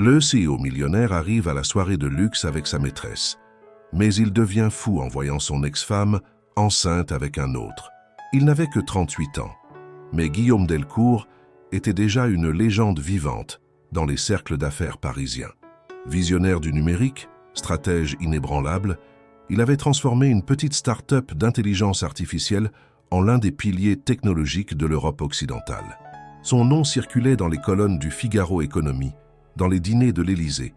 Le CEO millionnaire arrive à la soirée de luxe avec sa maîtresse. Mais il devient fou en voyant son ex-femme enceinte avec un autre. Il n'avait que 38 ans. Mais Guillaume Delcourt était déjà une légende vivante dans les cercles d'affaires parisiens. Visionnaire du numérique, stratège inébranlable, il avait transformé une petite start-up d'intelligence artificielle en l'un des piliers technologiques de l'Europe occidentale. Son nom circulait dans les colonnes du Figaro Économie, dans les dîners de l'Élysée,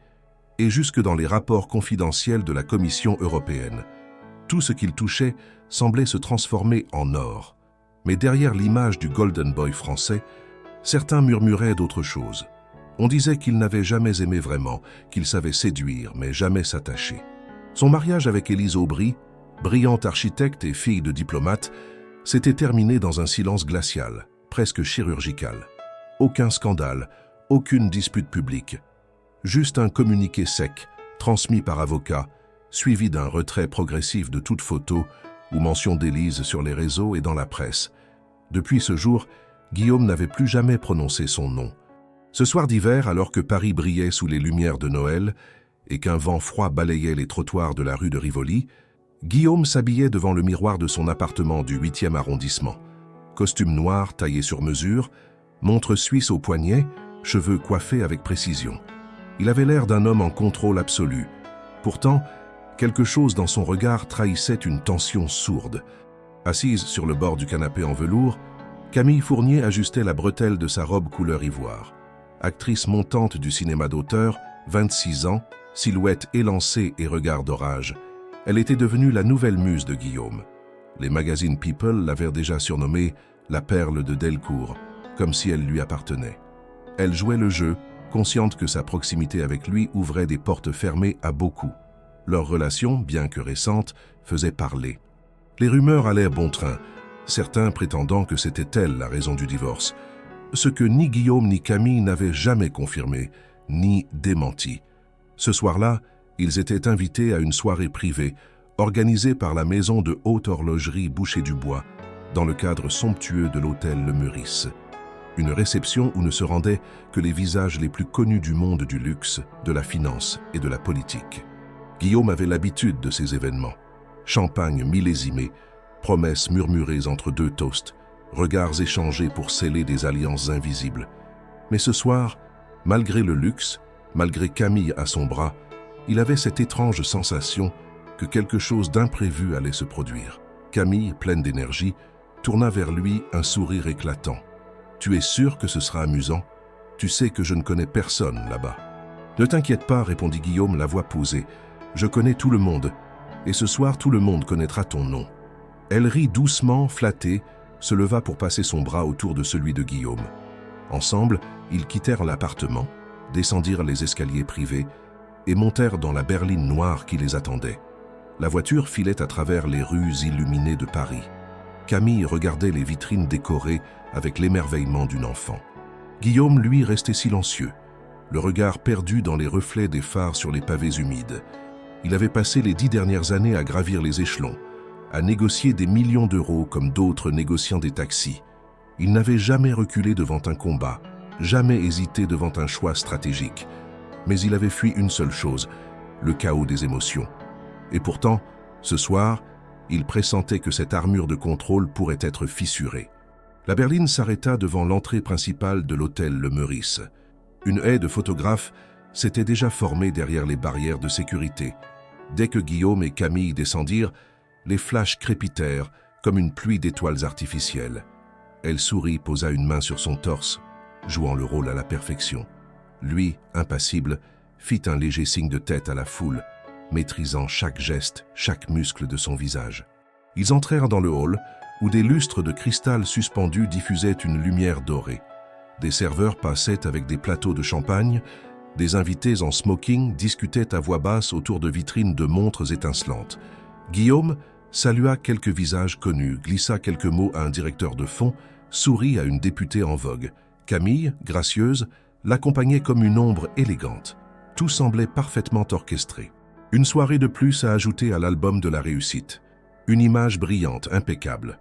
et jusque dans les rapports confidentiels de la Commission européenne. Tout ce qu'il touchait semblait se transformer en or. Mais derrière l'image du Golden Boy français, certains murmuraient d'autre chose. On disait qu'il n'avait jamais aimé vraiment, qu'il savait séduire, mais jamais s'attacher. Son mariage avec Élise Aubry, brillante architecte et fille de diplomate, s'était terminé dans un silence glacial, presque chirurgical. Aucun scandale, aucune dispute publique. Juste un communiqué sec, transmis par avocat, suivi d'un retrait progressif de toute photo ou mention d'Élise sur les réseaux et dans la presse. Depuis ce jour, Guillaume n'avait plus jamais prononcé son nom. Ce soir d'hiver, alors que Paris brillait sous les lumières de Noël et qu'un vent froid balayait les trottoirs de la rue de Rivoli, Guillaume s'habillait devant le miroir de son appartement du 8e arrondissement. Costume noir taillé sur mesure, montre suisse au poignet, cheveux coiffés avec précision. Il avait l'air d'un homme en contrôle absolu. Pourtant, quelque chose dans son regard trahissait une tension sourde. Assise sur le bord du canapé en velours, Camille Fournier ajustait la bretelle de sa robe couleur ivoire. Actrice montante du cinéma d'auteur, 26 ans, silhouette élancée et regard d'orage, elle était devenue la nouvelle muse de Guillaume. Les magazines People l'avaient déjà surnommée la perle de Delcourt, comme si elle lui appartenait. Elle jouait le jeu, consciente que sa proximité avec lui ouvrait des portes fermées à beaucoup. Leur relation, bien que récente, faisait parler. Les rumeurs allaient bon train, certains prétendant que c'était elle la raison du divorce, ce que ni Guillaume ni Camille n'avaient jamais confirmé, ni démenti. Ce soir-là, ils étaient invités à une soirée privée, organisée par la maison de haute horlogerie Boucher-Dubois, dans le cadre somptueux de l'hôtel Le Meurice. Une réception où ne se rendaient que les visages les plus connus du monde du luxe, de la finance et de la politique. Guillaume avait l'habitude de ces événements. Champagne millésimé, promesses murmurées entre deux toasts, regards échangés pour sceller des alliances invisibles. Mais ce soir, malgré le luxe, malgré Camille à son bras, il avait cette étrange sensation que quelque chose d'imprévu allait se produire. Camille, pleine d'énergie, tourna vers lui un sourire éclatant. « Tu es sûr que ce sera amusant? Tu sais que je ne connais personne là-bas. » « Ne t'inquiète pas, répondit Guillaume, la voix posée. « Je connais tout le monde, et ce soir tout le monde connaîtra ton nom. » Elle rit doucement, flattée, se leva pour passer son bras autour de celui de Guillaume. Ensemble, ils quittèrent l'appartement, descendirent les escaliers privés et montèrent dans la berline noire qui les attendait. La voiture filait à travers les rues illuminées de Paris. Camille regardait les vitrines décorées avec l'émerveillement d'une enfant. Guillaume, lui, restait silencieux, le regard perdu dans les reflets des phares sur les pavés humides. Il avait passé les 10 dernières années à gravir les échelons, à négocier des millions d'euros comme d'autres négociants des taxis. Il n'avait jamais reculé devant un combat, jamais hésité devant un choix stratégique. Mais il avait fui une seule chose, le chaos des émotions. Et pourtant, ce soir, il pressentait que cette armure de contrôle pourrait être fissurée. La berline s'arrêta devant l'entrée principale de l'hôtel Le Meurice. Une haie de photographes s'était déjà formée derrière les barrières de sécurité. Dès que Guillaume et Camille descendirent, les flashs crépitèrent comme une pluie d'étoiles artificielles. Elle sourit, posa une main sur son torse, jouant le rôle à la perfection. Lui, impassible, fit un léger signe de tête à la foule, maîtrisant chaque geste, chaque muscle de son visage. Ils entrèrent dans le hall, où des lustres de cristal suspendus diffusaient une lumière dorée. Des serveurs passaient avec des plateaux de champagne, des invités en smoking discutaient à voix basse autour de vitrines de montres étincelantes. Guillaume salua quelques visages connus, glissa quelques mots à un directeur de fonds, sourit à une députée en vogue. Camille, gracieuse, l'accompagnait comme une ombre élégante. Tout semblait parfaitement orchestré. Une soirée de plus à ajouter à l'album de la réussite. Une image brillante, impeccable.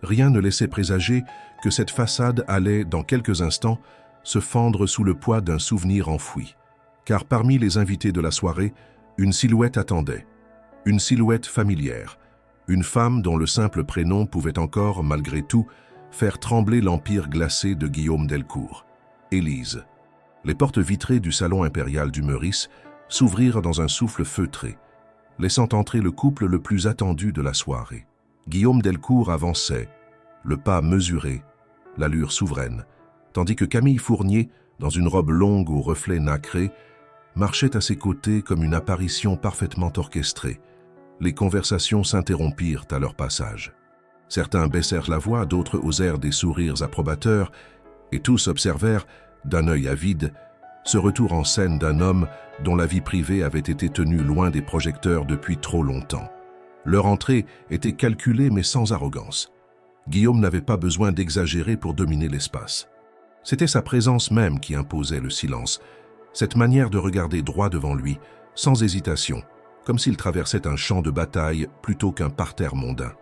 Rien ne laissait présager que cette façade allait, dans quelques instants, se fendre sous le poids d'un souvenir enfoui. car parmi les invités de la soirée, une silhouette attendait. Une silhouette familière. Une femme dont le simple prénom pouvait encore, malgré tout, faire trembler l'empire glacé de Guillaume Delcourt. Élise. Les portes vitrées du salon impérial du Meurice s'ouvrirent dans un souffle feutré, laissant entrer le couple le plus attendu de la soirée. Guillaume Delcourt avançait, le pas mesuré, l'allure souveraine, tandis que Camille Fournier, dans une robe longue aux reflets nacrés, marchait à ses côtés comme une apparition parfaitement orchestrée. Les conversations s'interrompirent à leur passage. Certains baissèrent la voix, d'autres osèrent des sourires approbateurs, et tous observèrent, d'un œil avide, ce retour en scène d'un homme dont la vie privée avait été tenue loin des projecteurs depuis trop longtemps. Leur entrée était calculée mais sans arrogance. Guillaume n'avait pas besoin d'exagérer pour dominer l'espace. C'était sa présence même qui imposait le silence, cette manière de regarder droit devant lui, sans hésitation, comme s'il traversait un champ de bataille plutôt qu'un parterre mondain.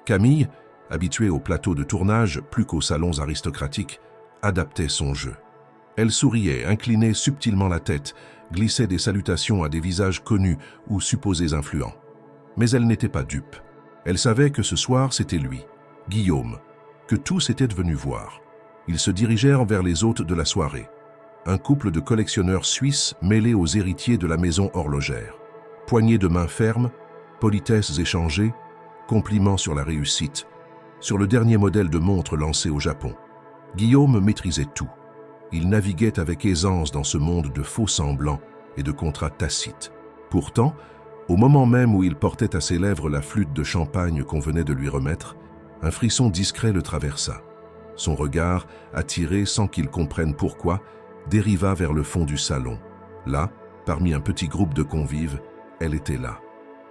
Camille, habituée au plateau de tournage plus qu'aux salons aristocratiques, adaptait son jeu. Elle souriait, inclinait subtilement la tête, glissait des salutations à des visages connus ou supposés influents. Mais elle n'était pas dupe. Elle savait que ce soir, c'était lui, Guillaume, que tous étaient venus voir. Ils se dirigèrent vers les hôtes de la soirée. Un couple de collectionneurs suisses mêlés aux héritiers de la maison horlogère. Poignées de main ferme, politesses échangées, compliments sur la réussite, sur le dernier modèle de montre lancé au Japon. Guillaume maîtrisait tout. Il naviguait avec aisance dans ce monde de faux semblants et de contrats tacites. Pourtant, au moment même où il portait à ses lèvres la flûte de champagne qu'on venait de lui remettre, un frisson discret le traversa. Son regard, attiré sans qu'il comprenne pourquoi, dériva vers le fond du salon. Là, parmi un petit groupe de convives, elle était là.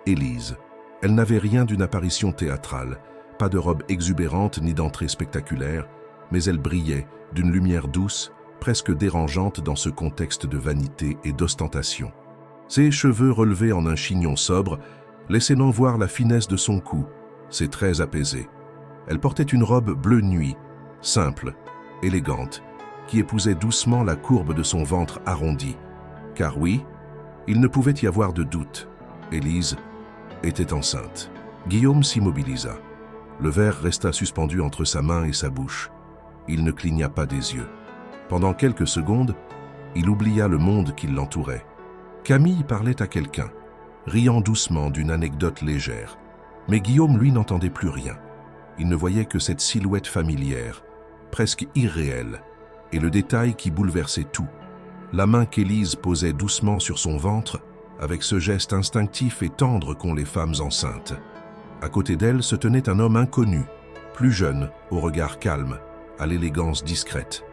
Élise. Elle n'avait rien d'une apparition théâtrale, pas de robe exubérante ni d'entrée spectaculaire, mais elle brillait d'une lumière douce, presque dérangeante dans ce contexte de vanité et d'ostentation. Ses cheveux relevés en un chignon sobre laissaient voir la finesse de son cou, ses traits apaisés. Elle portait une robe bleu nuit, simple, élégante, qui épousait doucement la courbe de son ventre arrondi. Car oui, il ne pouvait y avoir de doute, Élise était enceinte. Guillaume s'immobilisa. Le verre resta suspendu entre sa main et sa bouche. Il ne cligna pas des yeux. Pendant quelques secondes, il oublia le monde qui l'entourait. Camille parlait à quelqu'un, riant doucement d'une anecdote légère. Mais Guillaume, lui, n'entendait plus rien. Il ne voyait que cette silhouette familière, presque irréelle, et le détail qui bouleversait tout. La main qu'Élise posait doucement sur son ventre, avec ce geste instinctif et tendre qu'ont les femmes enceintes. À côté d'elle se tenait un homme inconnu, plus jeune, au regard calme, à l'élégance discrète.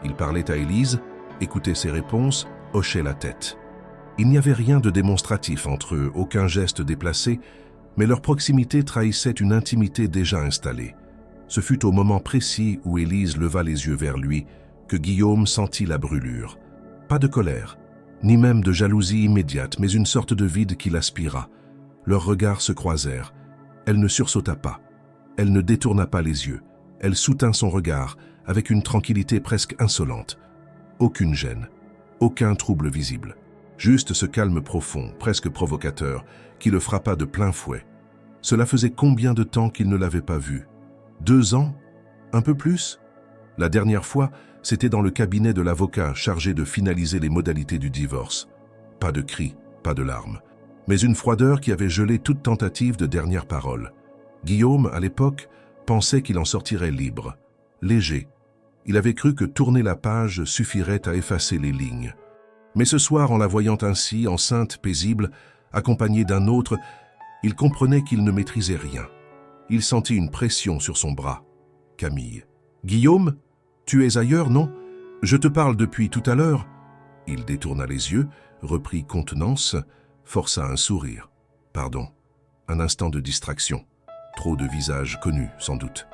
Il parlait à Élise, écoutait ses réponses, hochait la tête. Il n'y avait rien de démonstratif entre eux, aucun geste déplacé, mais leur proximité trahissait une intimité déjà installée. Ce fut au moment précis où Élise leva les yeux vers lui que Guillaume sentit la brûlure. Pas de colère, ni même de jalousie immédiate, mais une sorte de vide qui l'aspira. Leurs regards se croisèrent. Elle ne sursauta pas. Elle ne détourna pas les yeux. Elle soutint son regard avec une tranquillité presque insolente. Aucune gêne, aucun trouble visible. Juste ce calme profond, presque provocateur, qui le frappa de plein fouet. Cela faisait combien de temps qu'il ne l'avait pas vu? 2 ans? Un peu plus? La dernière fois, c'était dans le cabinet de l'avocat chargé de finaliser les modalités du divorce. Pas de cris, pas de larmes, mais une froideur qui avait gelé toute tentative de dernière parole. Guillaume, à l'époque, pensait qu'il en sortirait libre, léger. Il avait cru que tourner la page suffirait à effacer les lignes. Mais ce soir, en la voyant ainsi, enceinte, paisible, accompagnée d'un autre, il comprenait qu'il ne maîtrisait rien. Il sentit une pression sur son bras. Camille. « Guillaume, tu es ailleurs, non? Je te parle depuis tout à l'heure. » Il détourna les yeux, reprit contenance, força un sourire. « Pardon. » Un instant de distraction. Trop de visages connus, sans doute.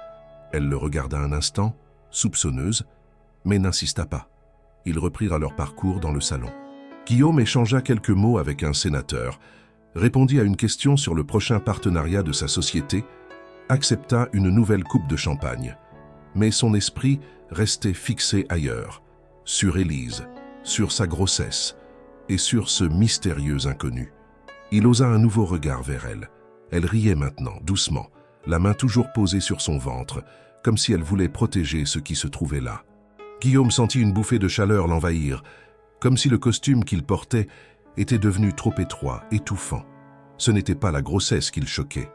Elle le regarda un instant, soupçonneuse, mais n'insista pas. Ils reprirent leur parcours dans le salon. Guillaume échangea quelques mots avec un sénateur, répondit à une question sur le prochain partenariat de sa société, accepta une nouvelle coupe de champagne. Mais son esprit restait fixé ailleurs, sur Élise, sur sa grossesse, et sur ce mystérieux inconnu. Il osa un nouveau regard vers elle. Elle riait maintenant, doucement, la main toujours posée sur son ventre, comme si elle voulait protéger ce qui se trouvait là. Guillaume sentit une bouffée de chaleur l'envahir, comme si le costume qu'il portait était devenu trop étroit, étouffant. Ce n'était pas la grossesse qui le choquait,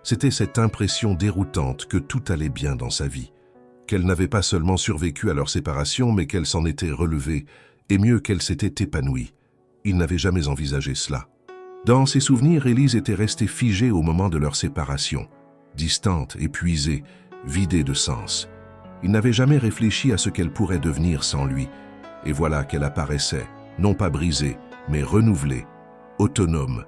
c'était cette impression déroutante que tout allait bien dans sa vie, qu'elle n'avait pas seulement survécu à leur séparation, mais qu'elle s'en était relevée, et mieux qu'elle s'était épanouie. Il n'avait jamais envisagé cela. Dans ses souvenirs, Élise était restée figée au moment de leur séparation, distante, épuisée, vidée de sens. Il n'avait jamais réfléchi à ce qu'elle pourrait devenir sans lui, et voilà qu'elle apparaissait, non pas brisée, mais renouvelée, autonome,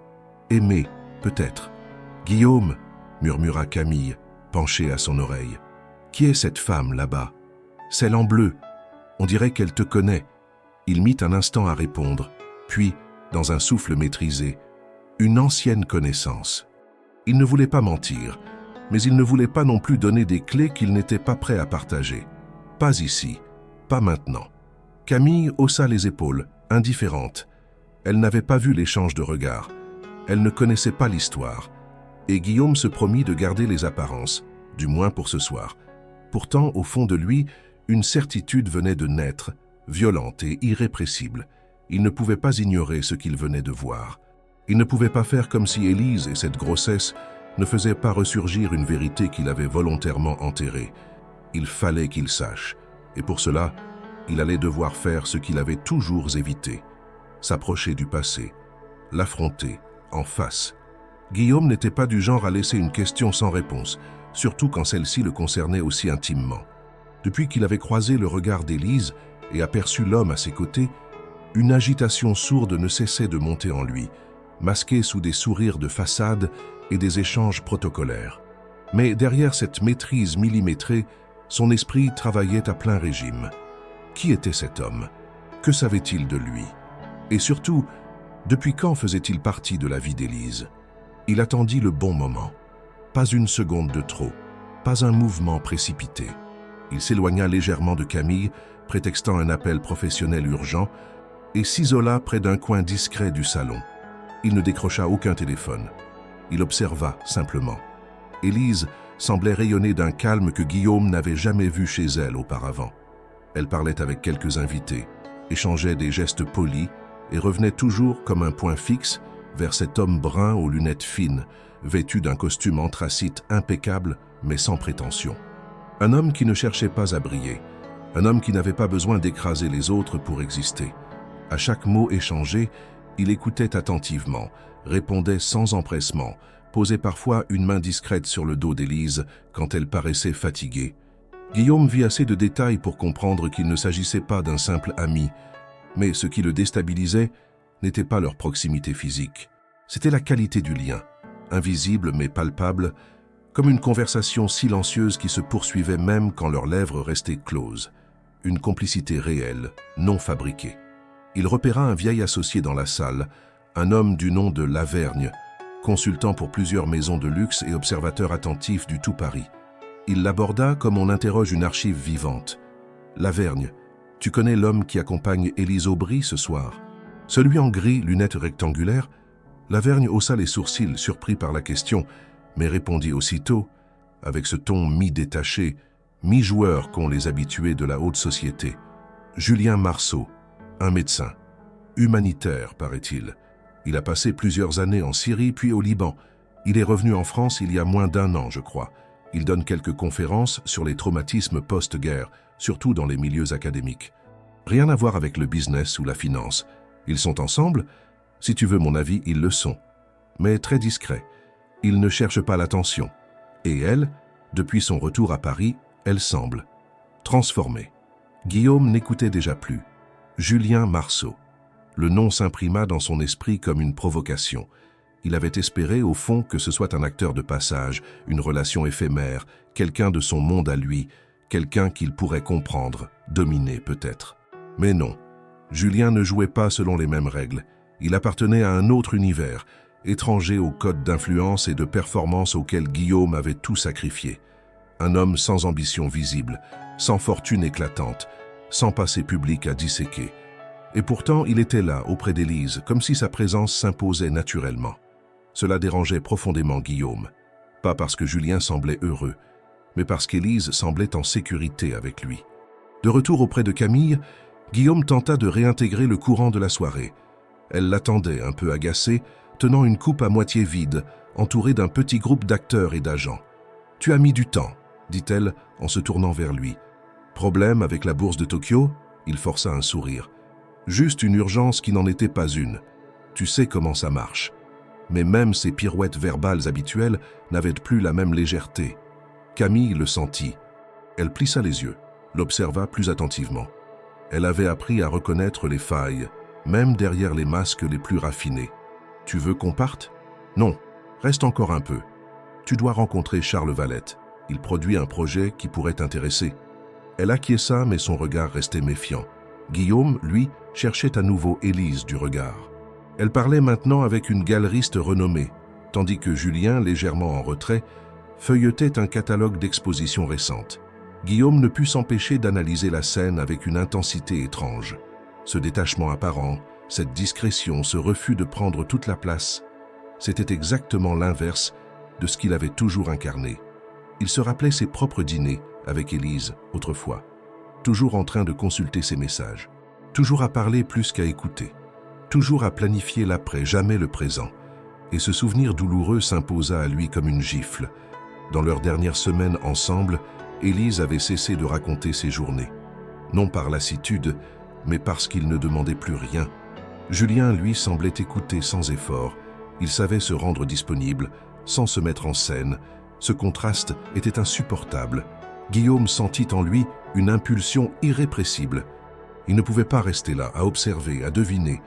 aimée, peut-être. « Guillaume !» murmura Camille, penchée à son oreille. « Qui est cette femme là-bas ? Celle en bleu. On dirait qu'elle te connaît. » Il mit un instant à répondre, puis, dans un souffle maîtrisé, « Une ancienne connaissance. » Il ne voulait pas mentir, mais il ne voulait pas non plus donner des clés qu'il n'était pas prêt à partager. Pas ici, pas maintenant. Camille haussa les épaules, indifférente. Elle n'avait pas vu l'échange de regards. Elle ne connaissait pas l'histoire. Et Guillaume se promit de garder les apparences, du moins pour ce soir. Pourtant, au fond de lui, une certitude venait de naître, violente et irrépressible. Il ne pouvait pas ignorer ce qu'il venait de voir. Il ne pouvait pas faire comme si Élise et cette grossesse ne faisaient pas ressurgir une vérité qu'il avait volontairement enterrée. Il fallait qu'il sache, et pour cela, il allait devoir faire ce qu'il avait toujours évité, s'approcher du passé, l'affronter, en face. Guillaume n'était pas du genre à laisser une question sans réponse, surtout quand celle-ci le concernait aussi intimement. Depuis qu'il avait croisé le regard d'Élise et aperçu l'homme à ses côtés, une agitation sourde ne cessait de monter en lui, masquée sous des sourires de façade et des échanges protocolaires. Mais derrière cette maîtrise millimétrée, son esprit travaillait à plein régime. Qui était cet homme? Que savait-il de lui? Et surtout, depuis quand faisait-il partie de la vie d'Élise? Il attendit le bon moment. Pas une seconde de trop, pas un mouvement précipité. Il s'éloigna légèrement de Camille, prétextant un appel professionnel urgent, et s'isola près d'un coin discret du salon. Il ne décrocha aucun téléphone. Il observa simplement. Élise semblait rayonner d'un calme que Guillaume n'avait jamais vu chez elle auparavant. Elle parlait avec quelques invités, échangeait des gestes polis et revenait toujours comme un point fixe vers cet homme brun aux lunettes fines, vêtu d'un costume anthracite impeccable mais sans prétention. Un homme qui ne cherchait pas à briller, un homme qui n'avait pas besoin d'écraser les autres pour exister. À chaque mot échangé, il écoutait attentivement, répondait sans empressement, posait parfois une main discrète sur le dos d'Élise quand elle paraissait fatiguée. Guillaume vit assez de détails pour comprendre qu'il ne s'agissait pas d'un simple ami, mais ce qui le déstabilisait n'était pas leur proximité physique. C'était la qualité du lien, invisible mais palpable, comme une conversation silencieuse qui se poursuivait même quand leurs lèvres restaient closes. Une complicité réelle, non fabriquée. Il repéra un vieil associé dans la salle, un homme du nom de Lavergne, consultant pour plusieurs maisons de luxe et observateur attentif du tout Paris. Il l'aborda comme on interroge une archive vivante. « Lavergne, tu connais l'homme qui accompagne Élise Aubry ce soir ?» Celui en gris, lunettes rectangulaires, Lavergne haussa les sourcils, surpris par la question, mais répondit aussitôt, avec ce ton mi-détaché, mi-joueur qu'ont les habitués de la haute société. « Julien Marceau, un médecin. Humanitaire, paraît-il. Il a passé plusieurs années en Syrie, puis au Liban. Il est revenu en France il y a moins d'1 an, je crois. Il donne quelques conférences sur les traumatismes post-guerre, surtout dans les milieux académiques. Rien à voir avec le business ou la finance. Ils sont ensemble? Si tu veux mon avis, ils le sont. Mais très discrets. Ils ne cherchent pas l'attention. Et elle, depuis son retour à Paris, elle semble transformée. Guillaume n'écoutait déjà plus. Julien Marceau. Le nom s'imprima dans son esprit comme une provocation. Il avait espéré, au fond, que ce soit un acteur de passage, une relation éphémère, quelqu'un de son monde à lui, quelqu'un qu'il pourrait comprendre, dominer peut-être. Mais non, Julien ne jouait pas selon les mêmes règles. Il appartenait à un autre univers, étranger aux codes d'influence et de performance auxquels Guillaume avait tout sacrifié. Un homme sans ambition visible, sans fortune éclatante, sans passé public à disséquer. Et pourtant, il était là, auprès d'Élise, comme si sa présence s'imposait naturellement. Cela dérangeait profondément Guillaume. Pas parce que Julien semblait heureux, mais parce qu'Élise semblait en sécurité avec lui. De retour auprès de Camille, Guillaume tenta de réintégrer le courant de la soirée. Elle l'attendait, un peu agacée, tenant une coupe à moitié vide, entourée d'un petit groupe d'acteurs et d'agents. « Tu as mis du temps », dit-elle en se tournant vers lui. « Problème avec la bourse de Tokyo ?» Il força un sourire. « Juste une urgence qui n'en était pas une. Tu sais comment ça marche. » Mais même ses pirouettes verbales habituelles n'avaient plus la même légèreté. Camille le sentit. Elle plissa les yeux, l'observa plus attentivement. Elle avait appris à reconnaître les failles, même derrière les masques les plus raffinés. « Tu veux qu'on parte ?»« Non, reste encore un peu. Tu dois rencontrer Charles Valette. Il produit un projet qui pourrait t'intéresser. » Elle acquiesça, mais son regard restait méfiant. Guillaume, lui, cherchait à nouveau Élise du regard. Elle parlait maintenant avec une galeriste renommée, tandis que Julien, légèrement en retrait, feuilletait un catalogue d'expositions récentes. Guillaume ne put s'empêcher d'analyser la scène avec une intensité étrange. Ce détachement apparent, cette discrétion, ce refus de prendre toute la place, c'était exactement l'inverse de ce qu'il avait toujours incarné. Il se rappelait ses propres dîners avec Élise, autrefois, toujours en train de consulter ses messages, toujours à parler plus qu'à écouter, toujours à planifier l'après, jamais le présent. Et ce souvenir douloureux s'imposa à lui comme une gifle. Dans leurs dernières semaines ensemble, Élise avait cessé de raconter ses journées. Non par lassitude, mais parce qu'il ne demandait plus rien. Julien, lui, semblait écouter sans effort. Il savait se rendre disponible, sans se mettre en scène. Ce contraste était insupportable. Guillaume sentit en lui une impulsion irrépressible. Il ne pouvait pas rester là, à observer, à deviner.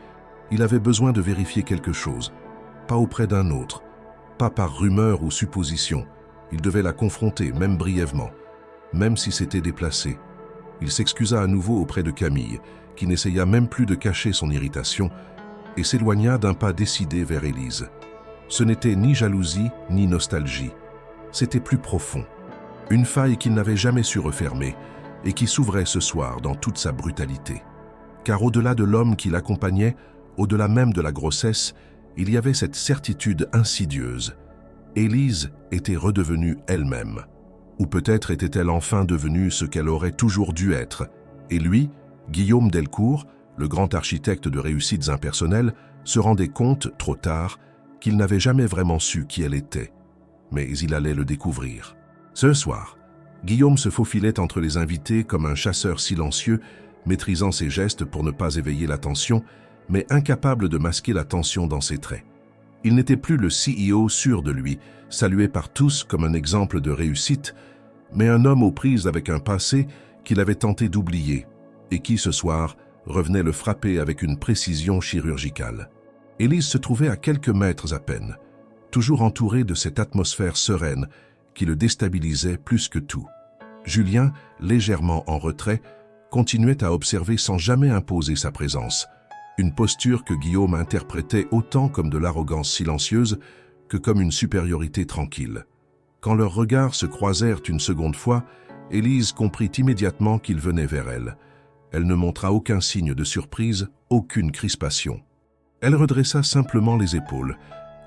Il avait besoin de vérifier quelque chose. Pas auprès d'un autre, pas par rumeur ou supposition. Il devait la confronter, même brièvement, même si c'était déplacé. Il s'excusa à nouveau auprès de Camille, qui n'essaya même plus de cacher son irritation, et s'éloigna d'un pas décidé vers Élise. Ce n'était ni jalousie, ni nostalgie. C'était plus profond. Une faille qu'il n'avait jamais su refermer, et qui s'ouvrait ce soir dans toute sa brutalité. Car au-delà de l'homme qui l'accompagnait, au-delà même de la grossesse, il y avait cette certitude insidieuse. Élise était redevenue elle-même. Ou peut-être était-elle enfin devenue ce qu'elle aurait toujours dû être. Et lui, Guillaume Delcourt, le grand architecte de réussites impersonnelles, se rendait compte, trop tard, qu'il n'avait jamais vraiment su qui elle était. Mais il allait le découvrir. Ce soir, Guillaume se faufilait entre les invités comme un chasseur silencieux, maîtrisant ses gestes pour ne pas éveiller l'attention, mais incapable de masquer la tension dans ses traits. Il n'était plus le CEO sûr de lui, salué par tous comme un exemple de réussite, mais un homme aux prises avec un passé qu'il avait tenté d'oublier, et qui, ce soir, revenait le frapper avec une précision chirurgicale. Élise se trouvait à quelques mètres à peine, toujours entourée de cette atmosphère sereine qui le déstabilisait plus que tout. Julien, légèrement en retrait, continuait à observer sans jamais imposer sa présence, une posture que Guillaume interprétait autant comme de l'arrogance silencieuse que comme une supériorité tranquille. Quand leurs regards se croisèrent une seconde fois, Élise comprit immédiatement qu'il venait vers elle. Elle ne montra aucun signe de surprise, aucune crispation. Elle redressa simplement les épaules,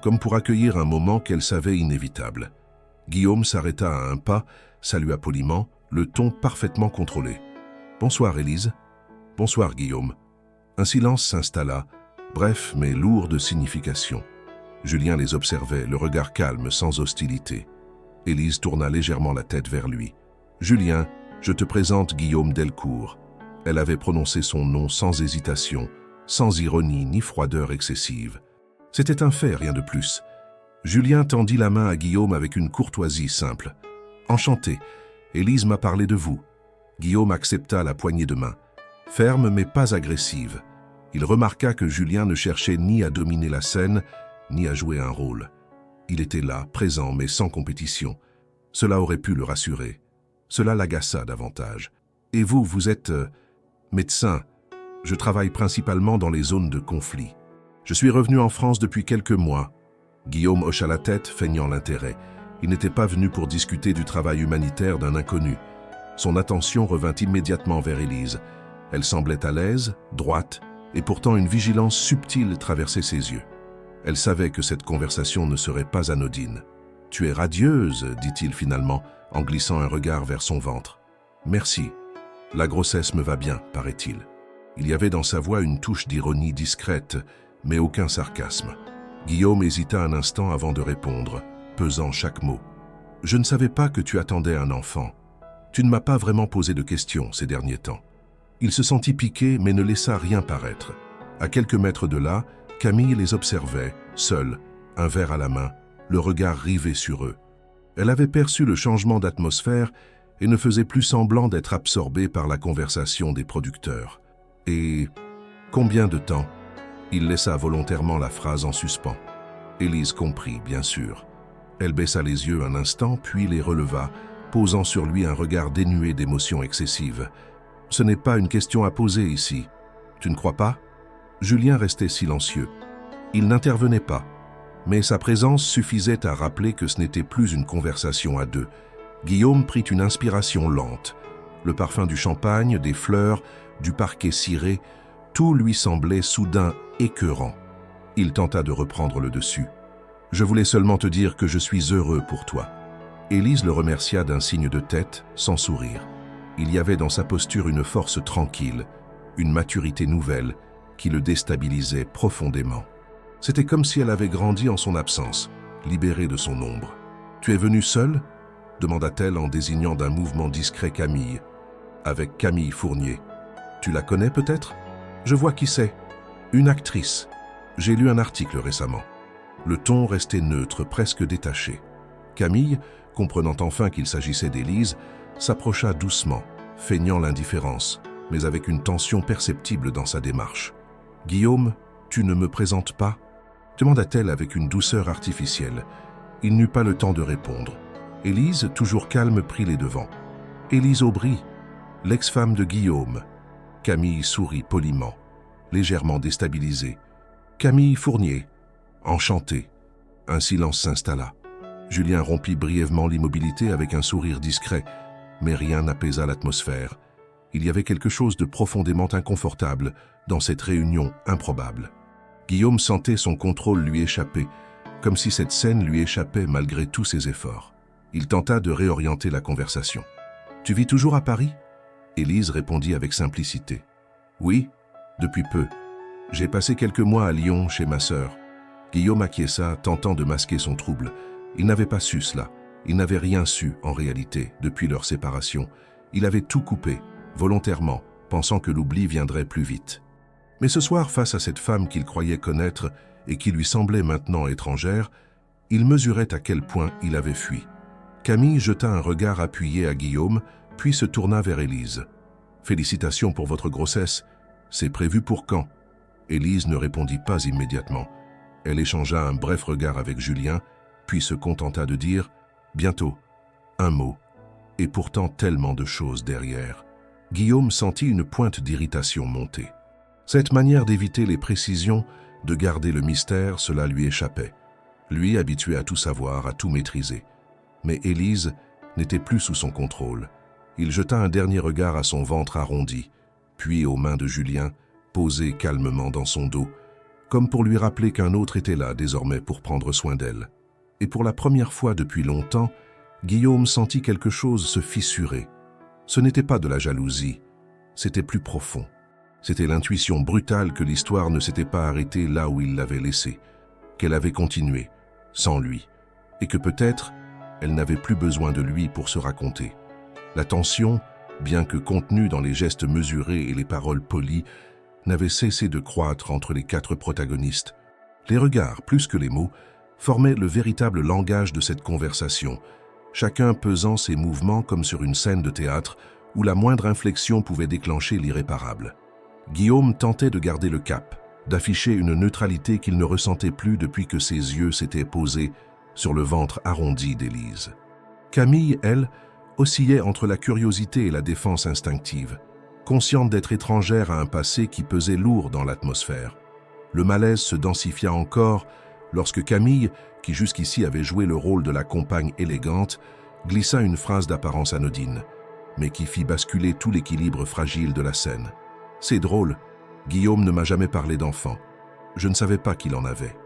comme pour accueillir un moment qu'elle savait inévitable. Guillaume s'arrêta à un pas, salua poliment, le ton parfaitement contrôlé. « Bonsoir, Élise. »« Bonsoir, Guillaume. » Un silence s'installa, bref mais lourd de signification. Julien les observait, le regard calme, sans hostilité. Élise tourna légèrement la tête vers lui. « Julien, je te présente Guillaume Delcourt. » Elle avait prononcé son nom sans hésitation, sans ironie ni froideur excessive. C'était un fait, rien de plus. Julien tendit la main à Guillaume avec une courtoisie simple. « Enchanté, Élise m'a parlé de vous. » Guillaume accepta la poignée de main. Ferme mais pas agressive. Il remarqua que Julien ne cherchait ni à dominer la scène, ni à jouer un rôle. Il était là, présent mais sans compétition. Cela aurait pu le rassurer. Cela l'agaça davantage. « Et vous, vous êtes médecin. Je travaille principalement dans les zones de conflit. Je suis revenu en France depuis quelques mois. » Guillaume hocha la tête, feignant l'intérêt. Il n'était pas venu pour discuter du travail humanitaire d'un inconnu. Son attention revint immédiatement vers Élise. Elle semblait à l'aise, droite, et pourtant une vigilance subtile traversait ses yeux. Elle savait que cette conversation ne serait pas anodine. « Tu es radieuse, dit-il finalement, en glissant un regard vers son ventre. « Merci. La grossesse me va bien, paraît-il. » Il y avait dans sa voix une touche d'ironie discrète, mais aucun sarcasme. Guillaume hésita un instant avant de répondre, pesant chaque mot. « Je ne savais pas que tu attendais un enfant. Tu ne m'as pas vraiment posé de questions ces derniers temps. » Il se sentit piqué, mais ne laissa rien paraître. À quelques mètres de là, Camille les observait, seule, un verre à la main, le regard rivé sur eux. Elle avait perçu le changement d'atmosphère et ne faisait plus semblant d'être absorbée par la conversation des producteurs. « Et combien de temps ?» Il laissa volontairement la phrase en suspens. Élise comprit, bien sûr. Elle baissa les yeux un instant, puis les releva, posant sur lui un regard dénué d'émotions excessives. « Ce n'est pas une question à poser ici. Tu ne crois pas ?» Julien restait silencieux. Il n'intervenait pas, mais sa présence suffisait à rappeler que ce n'était plus une conversation à deux. Guillaume prit une inspiration lente. Le parfum du champagne, des fleurs, du parquet ciré, tout lui semblait soudain écœurant. Il tenta de reprendre le dessus. « Je voulais seulement te dire que je suis heureux pour toi. » Élise le remercia d'un signe de tête, sans sourire. Il y avait dans sa posture une force tranquille, une maturité nouvelle, qui le déstabilisait profondément. C'était comme si elle avait grandi en son absence, libérée de son ombre. « Tu es venue seule ?» demanda-t-elle en désignant d'un mouvement discret Camille. « Avec Camille Fournier. Tu la connais peut-être ?»« Je vois qui c'est. Une actrice. J'ai lu un article récemment. » Le ton restait neutre, presque détaché. Camille, comprenant enfin qu'il s'agissait d'Élise, s'approcha doucement, feignant l'indifférence, mais avec une tension perceptible dans sa démarche. « Guillaume, tu ne me présentes pas ?» demanda-t-elle avec une douceur artificielle. Il n'eut pas le temps de répondre. Élise, toujours calme, prit les devants. « Élise Aubry, l'ex-femme de Guillaume. » Camille sourit poliment, légèrement déstabilisée. « Camille Fournier, enchantée. » Un silence s'installa. Julien rompit brièvement l'immobilité avec un sourire discret, mais rien n'apaisa l'atmosphère. Il y avait quelque chose de profondément inconfortable dans cette réunion improbable. Guillaume sentait son contrôle lui échapper, comme si cette scène lui échappait malgré tous ses efforts. Il tenta de réorienter la conversation. « Tu vis toujours à Paris ?» Élise répondit avec simplicité. « Oui, depuis peu. J'ai passé quelques mois à Lyon chez ma sœur. » Guillaume acquiesça, tentant de masquer son trouble. Il n'avait pas su cela. Il n'avait rien su, en réalité, depuis leur séparation. Il avait tout coupé, volontairement, pensant que l'oubli viendrait plus vite. Mais ce soir, face à cette femme qu'il croyait connaître et qui lui semblait maintenant étrangère, il mesurait à quel point il avait fui. Camille jeta un regard appuyé à Guillaume, puis se tourna vers Élise. « Félicitations pour votre grossesse. C'est prévu pour quand ?» Élise ne répondit pas immédiatement. Elle échangea un bref regard avec Julien, puis se contenta de dire « Bientôt ». Un mot, et pourtant tellement de choses derrière. Guillaume sentit une pointe d'irritation monter. Cette manière d'éviter les précisions, de garder le mystère, cela lui échappait. Lui, habitué à tout savoir, à tout maîtriser. Mais Élise n'était plus sous son contrôle. Il jeta un dernier regard à son ventre arrondi, puis aux mains de Julien, posées calmement dans son dos, comme pour lui rappeler qu'un autre était là désormais pour prendre soin d'elle. Et pour la première fois depuis longtemps, Guillaume sentit quelque chose se fissurer. Ce n'était pas de la jalousie, c'était plus profond. C'était l'intuition brutale que l'histoire ne s'était pas arrêtée là où il l'avait laissée, qu'elle avait continué, sans lui, et que peut-être elle n'avait plus besoin de lui pour se raconter. La tension, bien que contenue dans les gestes mesurés et les paroles polies, n'avait cessé de croître entre les quatre protagonistes. Les regards, plus que les mots, formaient le véritable langage de cette conversation, chacun pesant ses mouvements comme sur une scène de théâtre où la moindre inflexion pouvait déclencher l'irréparable. Guillaume tentait de garder le cap, d'afficher une neutralité qu'il ne ressentait plus depuis que ses yeux s'étaient posés sur le ventre arrondi d'Élise. Camille, elle, oscillait entre la curiosité et la défense instinctive, consciente d'être étrangère à un passé qui pesait lourd dans l'atmosphère. Le malaise se densifia encore lorsque Camille, qui jusqu'ici avait joué le rôle de la compagne élégante, glissa une phrase d'apparence anodine, mais qui fit basculer tout l'équilibre fragile de la scène. « C'est drôle, Guillaume ne m'a jamais parlé d'enfant. Je ne savais pas qu'il en avait.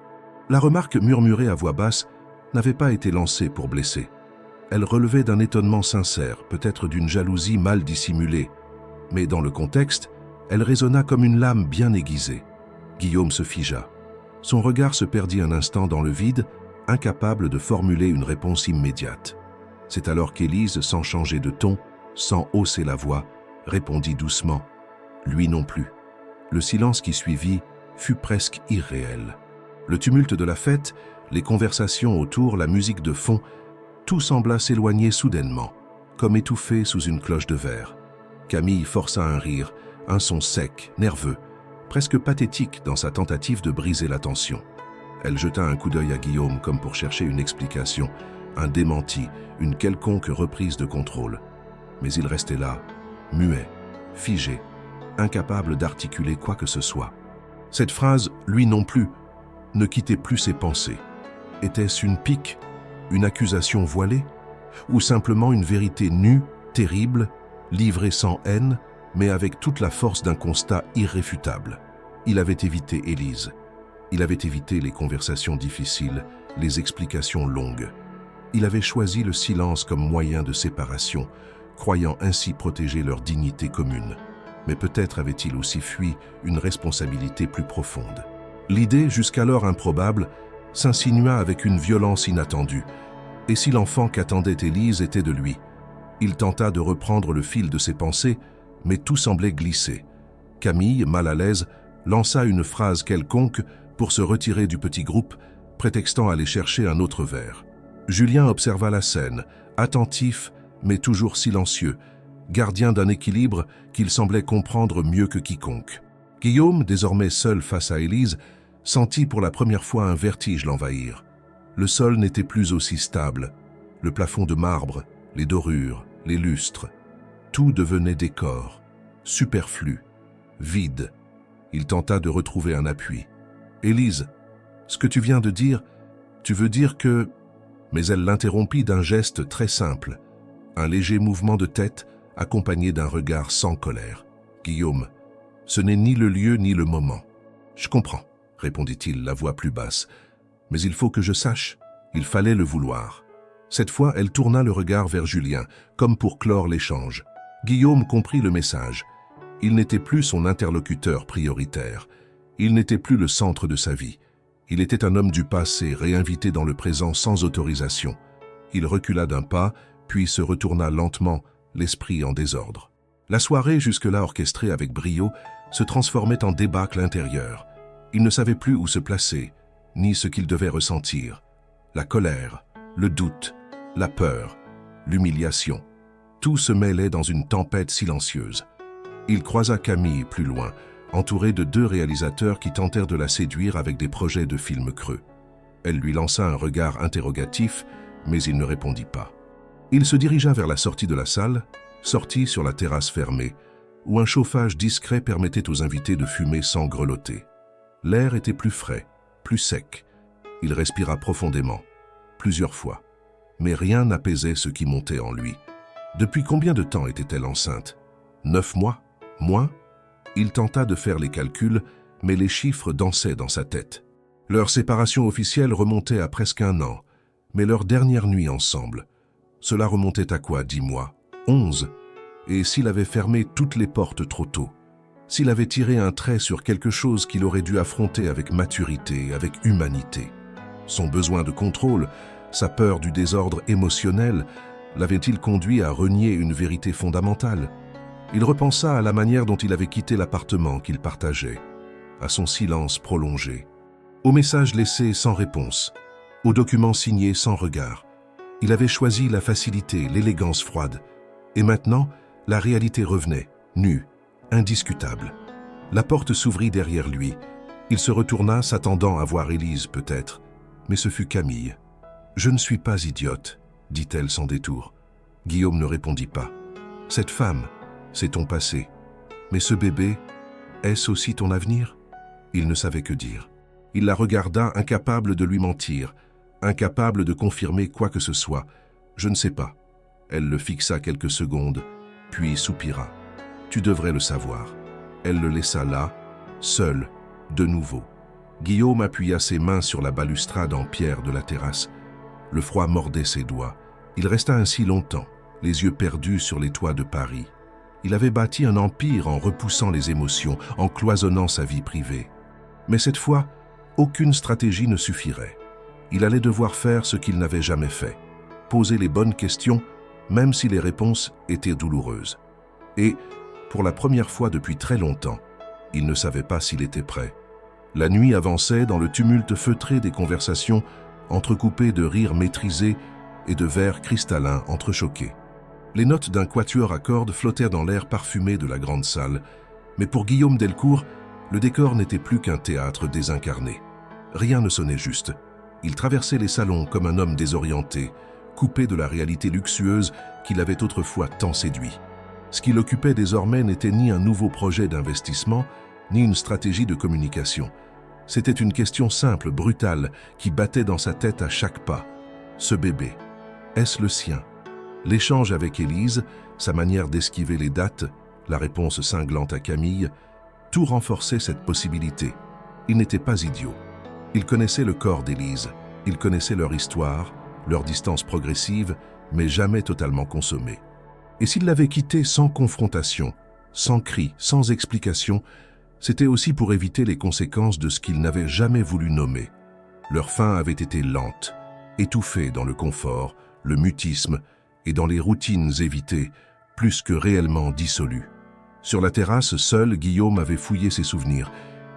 La remarque murmurée à voix basse n'avait pas été lancée pour blesser. Elle relevait d'un étonnement sincère, peut-être d'une jalousie mal dissimulée. Mais dans le contexte, elle résonna comme une lame bien aiguisée. Guillaume se figea. Son regard se perdit un instant dans le vide, incapable de formuler une réponse immédiate. C'est alors qu'Élise, sans changer de ton, sans hausser la voix, répondit doucement. Lui non plus. Le silence qui suivit fut presque irréel. Le tumulte de la fête, les conversations autour, la musique de fond, tout sembla s'éloigner soudainement, comme étouffé sous une cloche de verre. Camille força un rire, un son sec, nerveux, presque pathétique dans sa tentative de briser la tension. Elle jeta un coup d'œil à Guillaume comme pour chercher une explication, un démenti, une quelconque reprise de contrôle. Mais il restait là, muet, figé, incapable d'articuler quoi que ce soit. Cette phrase, lui non plus, ne quittait plus ses pensées. Était-ce une pique, une accusation voilée, ou simplement une vérité nue, terrible, livrée sans haine, mais avec toute la force d'un constat irréfutable? Il avait évité Élise. Il avait évité les conversations difficiles, les explications longues. Il avait choisi le silence comme moyen de séparation, croyant ainsi protéger leur dignité commune. Mais peut-être avait-il aussi fui une responsabilité plus profonde. L'idée, jusqu'alors improbable, s'insinua avec une violence inattendue. Et si l'enfant qu'attendait Élise était de lui? Il tenta de reprendre le fil de ses pensées, mais tout semblait glisser. Camille, mal à l'aise, lança une phrase quelconque pour se retirer du petit groupe, prétextant aller chercher un autre verre. Julien observa la scène, attentif mais toujours silencieux, gardien d'un équilibre qu'il semblait comprendre mieux que quiconque. Guillaume, désormais seul face à Élise, sentit pour la première fois un vertige l'envahir. Le sol n'était plus aussi stable. Le plafond de marbre, les dorures, les lustres, tout devenait décor, superflu, vide. Il tenta de retrouver un appui. « Élise, ce que tu viens de dire, tu veux dire que… » Mais elle l'interrompit d'un geste très simple, un léger mouvement de tête accompagné d'un regard sans colère. « Guillaume, ce n'est ni le lieu ni le moment. »« Je comprends, » répondit-il, la voix plus basse. « Mais il faut que je sache, il fallait le vouloir. » Cette fois, elle tourna le regard vers Julien, comme pour clore l'échange. Guillaume comprit le message. Il n'était plus son interlocuteur prioritaire. Il n'était plus le centre de sa vie. Il était un homme du passé, réinvité dans le présent sans autorisation. Il recula d'un pas, puis se retourna lentement, l'esprit en désordre. La soirée, jusque-là orchestrée avec brio, se transformait en débâcle intérieur. Il ne savait plus où se placer, ni ce qu'il devait ressentir. La colère, le doute, la peur, l'humiliation, tout se mêlait dans une tempête silencieuse. Il croisa Camille plus loin, entourée de deux réalisateurs qui tentèrent de la séduire avec des projets de films creux. Elle lui lança un regard interrogatif, mais il ne répondit pas. Il se dirigea vers la sortie de la salle, sortit sur la terrasse fermée, où un chauffage discret permettait aux invités de fumer sans grelotter. L'air était plus frais, plus sec. Il respira profondément, plusieurs fois. Mais rien n'apaisait ce qui montait en lui. Depuis combien de temps était-elle enceinte? 9 mois? Moins? Il tenta de faire les calculs, mais les chiffres dansaient dans sa tête. Leur séparation officielle remontait à presque 1 an, mais leur dernière nuit ensemble, cela remontait à quoi, 10 mois? 11? Et s'il avait fermé toutes les portes trop tôt? S'il avait tiré un trait sur quelque chose qu'il aurait dû affronter avec maturité, avec humanité? Son besoin de contrôle, sa peur du désordre émotionnel, l'avait-il conduit à renier une vérité fondamentale? Il repensa à la manière dont il avait quitté l'appartement qu'il partageait, à son silence prolongé, aux messages laissés sans réponse, aux documents signés sans regard. Il avait choisi la facilité, l'élégance froide. Et maintenant, la réalité revenait, nue, indiscutable. La porte s'ouvrit derrière lui. Il se retourna, s'attendant à voir Élise peut-être. Mais ce fut Camille. « Je ne suis pas idiote », dit-elle sans détour. Guillaume ne répondit pas. « Cette femme, c'est ton passé. Mais ce bébé, est-ce aussi ton avenir ?» Il ne savait que dire. Il la regarda, incapable de lui mentir, incapable de confirmer quoi que ce soit. « Je ne sais pas. » Elle le fixa quelques secondes, puis soupira. « Tu devrais le savoir. » Elle le laissa là, seul, de nouveau. Guillaume appuya ses mains sur la balustrade en pierre de la terrasse. Le froid mordait ses doigts. Il resta ainsi longtemps, les yeux perdus sur les toits de Paris. Il avait bâti un empire en repoussant les émotions, en cloisonnant sa vie privée. Mais cette fois, aucune stratégie ne suffirait. Il allait devoir faire ce qu'il n'avait jamais fait, poser les bonnes questions, même si les réponses étaient douloureuses. Et, pour la première fois depuis très longtemps, il ne savait pas s'il était prêt. La nuit avançait dans le tumulte feutré des conversations, entrecoupées de rires maîtrisés et de verres cristallins entrechoqués. Les notes d'un quatuor à cordes flottèrent dans l'air parfumé de la grande salle, mais pour Guillaume Delcourt, le décor n'était plus qu'un théâtre désincarné. Rien ne sonnait juste. Il traversait les salons comme un homme désorienté, coupé de la réalité luxueuse qui l'avait autrefois tant séduit. Ce qui l'occupait désormais n'était ni un nouveau projet d'investissement, ni une stratégie de communication. C'était une question simple, brutale, qui battait dans sa tête à chaque pas. Ce bébé, est-ce le sien? L'échange avec Élise, sa manière d'esquiver les dates, la réponse cinglante à Camille, tout renforçait cette possibilité. Il n'était pas idiot. Il connaissait le corps d'Élise, il connaissait leur histoire, leur distance progressive, mais jamais totalement consommée. Et s'il l'avait quittée sans confrontation, sans cri, sans explication, c'était aussi pour éviter les conséquences de ce qu'il n'avait jamais voulu nommer. Leur fin avait été lente, étouffée dans le confort, le mutisme et dans les routines évitées, plus que réellement dissolues. Sur la terrasse, seul, Guillaume avait fouillé ses souvenirs.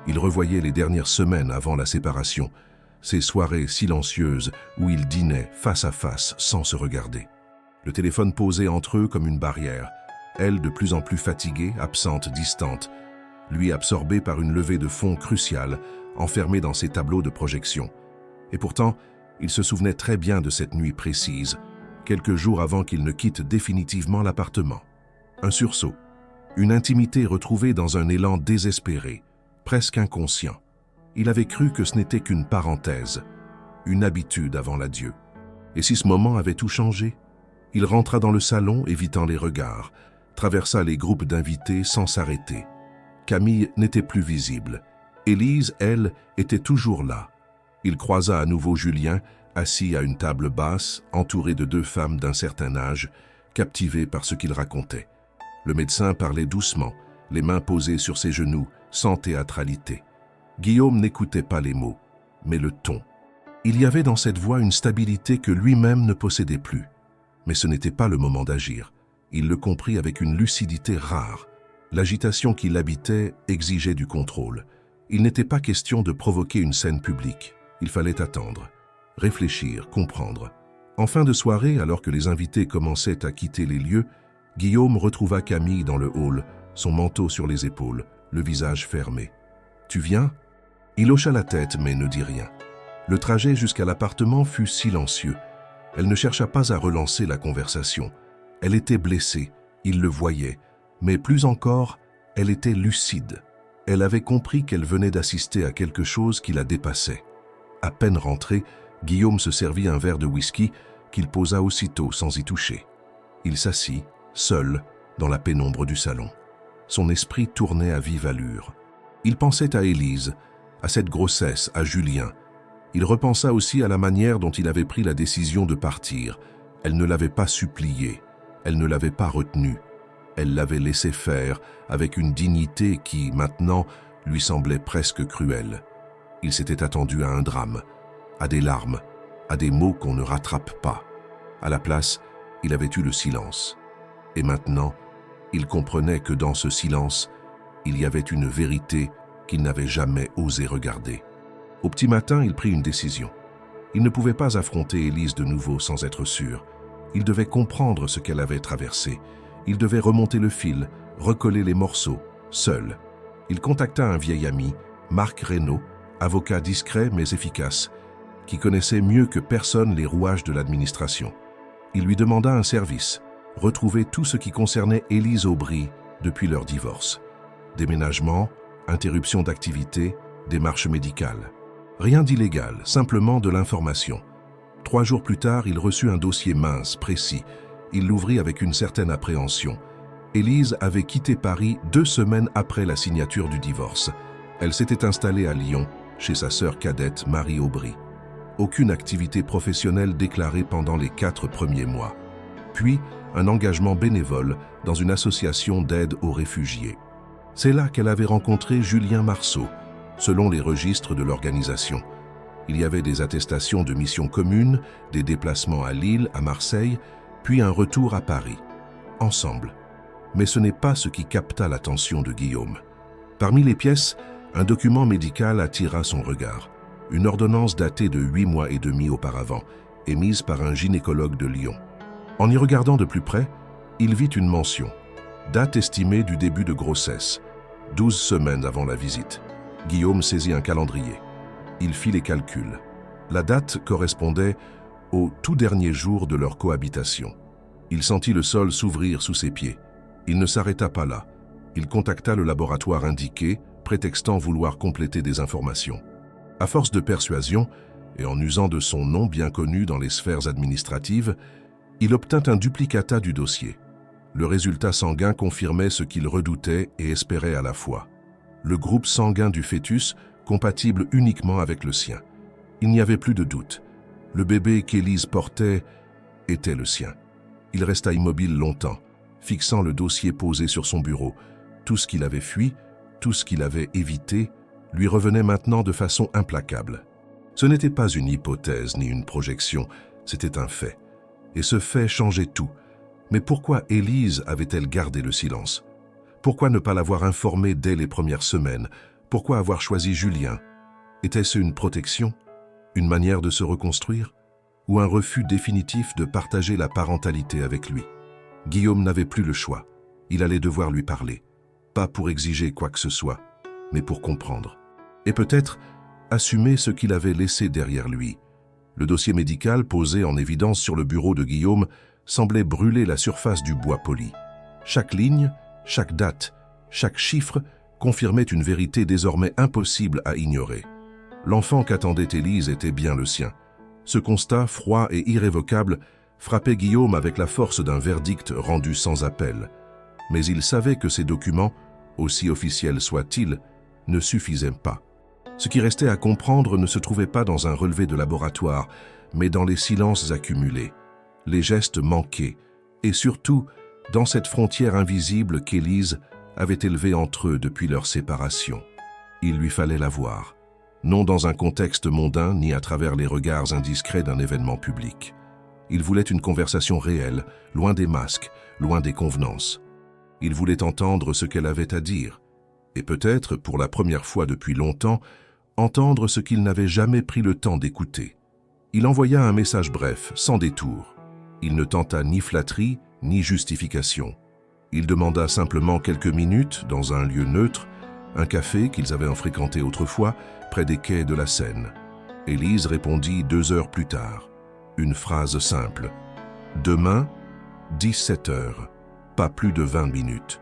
Il revoyait les dernières semaines avant la séparation, ces soirées silencieuses où ils dînaient face à face sans se regarder. Le téléphone posé entre eux comme une barrière, elle de plus en plus fatiguée, absente, distante, lui absorbé par une levée de fond cruciale, enfermé dans ses tableaux de projection. Et pourtant, il se souvenait très bien de cette nuit précise, quelques jours avant qu'il ne quitte définitivement l'appartement. Un sursaut, une intimité retrouvée dans un élan désespéré, presque inconscient. Il avait cru que ce n'était qu'une parenthèse, une habitude avant l'adieu. Et si ce moment avait tout changé? Il rentra dans le salon, évitant les regards, traversa les groupes d'invités sans s'arrêter. Camille n'était plus visible. Élise, elle, était toujours là. Il croisa à nouveau Julien, assis à une table basse, entouré de deux femmes d'un certain âge, captivé par ce qu'il racontait. Le médecin parlait doucement, les mains posées sur ses genoux, sans théâtralité. Guillaume n'écoutait pas les mots, mais le ton. Il y avait dans cette voix une stabilité que lui-même ne possédait plus. Mais ce n'était pas le moment d'agir. Il le comprit avec une lucidité rare. L'agitation qui l'habitait exigeait du contrôle. Il n'était pas question de provoquer une scène publique. Il fallait attendre, réfléchir, comprendre. En fin de soirée, alors que les invités commençaient à quitter les lieux, Guillaume retrouva Camille dans le hall, son manteau sur les épaules, le visage fermé. « Tu viens ?» Il hocha la tête mais ne dit rien. Le trajet jusqu'à l'appartement fut silencieux. Elle ne chercha pas à relancer la conversation. Elle était blessée, il le voyait, mais plus encore, elle était lucide. Elle avait compris qu'elle venait d'assister à quelque chose qui la dépassait. À peine rentré, Guillaume se servit un verre de whisky qu'il posa aussitôt sans y toucher. Il s'assit, seul, dans la pénombre du salon. Son esprit tournait à vive allure. Il pensait à Élise, à cette grossesse, à Julien. Il repensa aussi à la manière dont il avait pris la décision de partir. Elle ne l'avait pas supplié, elle ne l'avait pas retenu. Elle l'avait laissé faire avec une dignité qui, maintenant, lui semblait presque cruelle. Il s'était attendu à un drame, à des larmes, à des mots qu'on ne rattrape pas. À la place, il avait eu le silence. Et maintenant, il comprenait que dans ce silence, il y avait une vérité qu'il n'avait jamais osé regarder. Au petit matin, il prit une décision. Il ne pouvait pas affronter Élise de nouveau sans être sûr. Il devait comprendre ce qu'elle avait traversé. Il devait remonter le fil, recoller les morceaux, seul. Il contacta un vieil ami, Marc Reynaud, avocat discret mais efficace, qui connaissait mieux que personne les rouages de l'administration. Il lui demanda un service, retrouver tout ce qui concernait Élise Aubry depuis leur divorce. Déménagement, interruption d'activité, démarche médicale. Rien d'illégal, simplement de l'information. 3 jours plus tard, il reçut un dossier mince, précis. Il l'ouvrit avec une certaine appréhension. Élise avait quitté Paris 2 semaines après la signature du divorce. Elle s'était installée à Lyon, chez sa sœur cadette Marie Aubry. Aucune activité professionnelle déclarée pendant les 4 premiers mois. Puis, un engagement bénévole dans une association d'aide aux réfugiés. C'est là qu'elle avait rencontré Julien Marceau, selon les registres de l'organisation. Il y avait des attestations de missions communes, des déplacements à Lille, à Marseille, puis un retour à Paris. Ensemble. Mais ce n'est pas ce qui capta l'attention de Guillaume. Parmi les pièces, un document médical attira son regard. Une ordonnance datée de 8 mois et demi auparavant, émise par un gynécologue de Lyon. En y regardant de plus près, il vit une mention. Date estimée du début de grossesse, 12 semaines avant la visite. Guillaume saisit un calendrier. Il fit les calculs. La date correspondait au tout dernier jour de leur cohabitation. Il sentit le sol s'ouvrir sous ses pieds. Il ne s'arrêta pas là. Il contacta le laboratoire indiqué, prétextant vouloir compléter des informations. À force de persuasion, et en usant de son nom bien connu dans les sphères administratives, il obtint un duplicata du dossier. Le résultat sanguin confirmait ce qu'il redoutait et espérait à la fois. Le groupe sanguin du fœtus, compatible uniquement avec le sien. Il n'y avait plus de doute. Le bébé qu'Élise portait était le sien. Il resta immobile longtemps, fixant le dossier posé sur son bureau. Tout ce qu'il avait fui, tout ce qu'il avait évité, lui revenait maintenant de façon implacable. Ce n'était pas une hypothèse ni une projection, c'était un fait. Et ce fait changeait tout. Mais pourquoi Élise avait-elle gardé le silence? Pourquoi ne pas l'avoir informée dès les premières semaines? Pourquoi avoir choisi Julien? Était-ce une protection? Une manière de se reconstruire? Ou un refus définitif de partager la parentalité avec lui? Guillaume n'avait plus le choix. Il allait devoir lui parler. Pas pour exiger quoi que ce soit, mais pour comprendre. Et peut-être assumer ce qu'il avait laissé derrière lui. Le dossier médical posé en évidence sur le bureau de Guillaume semblait brûler la surface du bois poli. Chaque ligne, chaque date, chaque chiffre confirmait une vérité désormais impossible à ignorer. L'enfant qu'attendait Élise était bien le sien. Ce constat, froid et irrévocable, frappait Guillaume avec la force d'un verdict rendu sans appel. Mais il savait que ces documents, aussi officiels soient-ils, ne suffisaient pas. Ce qui restait à comprendre ne se trouvait pas dans un relevé de laboratoire, mais dans les silences accumulés, les gestes manqués, et surtout dans cette frontière invisible qu'Élise avait élevée entre eux depuis leur séparation. Il lui fallait la voir, non dans un contexte mondain ni à travers les regards indiscrets d'un événement public. Il voulait une conversation réelle, loin des masques, loin des convenances. Il voulait entendre ce qu'elle avait à dire, et peut-être, pour la première fois depuis longtemps, entendre ce qu'il n'avait jamais pris le temps d'écouter. Il envoya un message bref, sans détour. Il ne tenta ni flatterie, ni justification. Il demanda simplement quelques minutes, dans un lieu neutre, un café qu'ils avaient fréquenté autrefois, près des quais de la Seine. Élise répondit 2 heures plus tard. Une phrase simple. Demain, 17 heures. Pas plus de 20 minutes.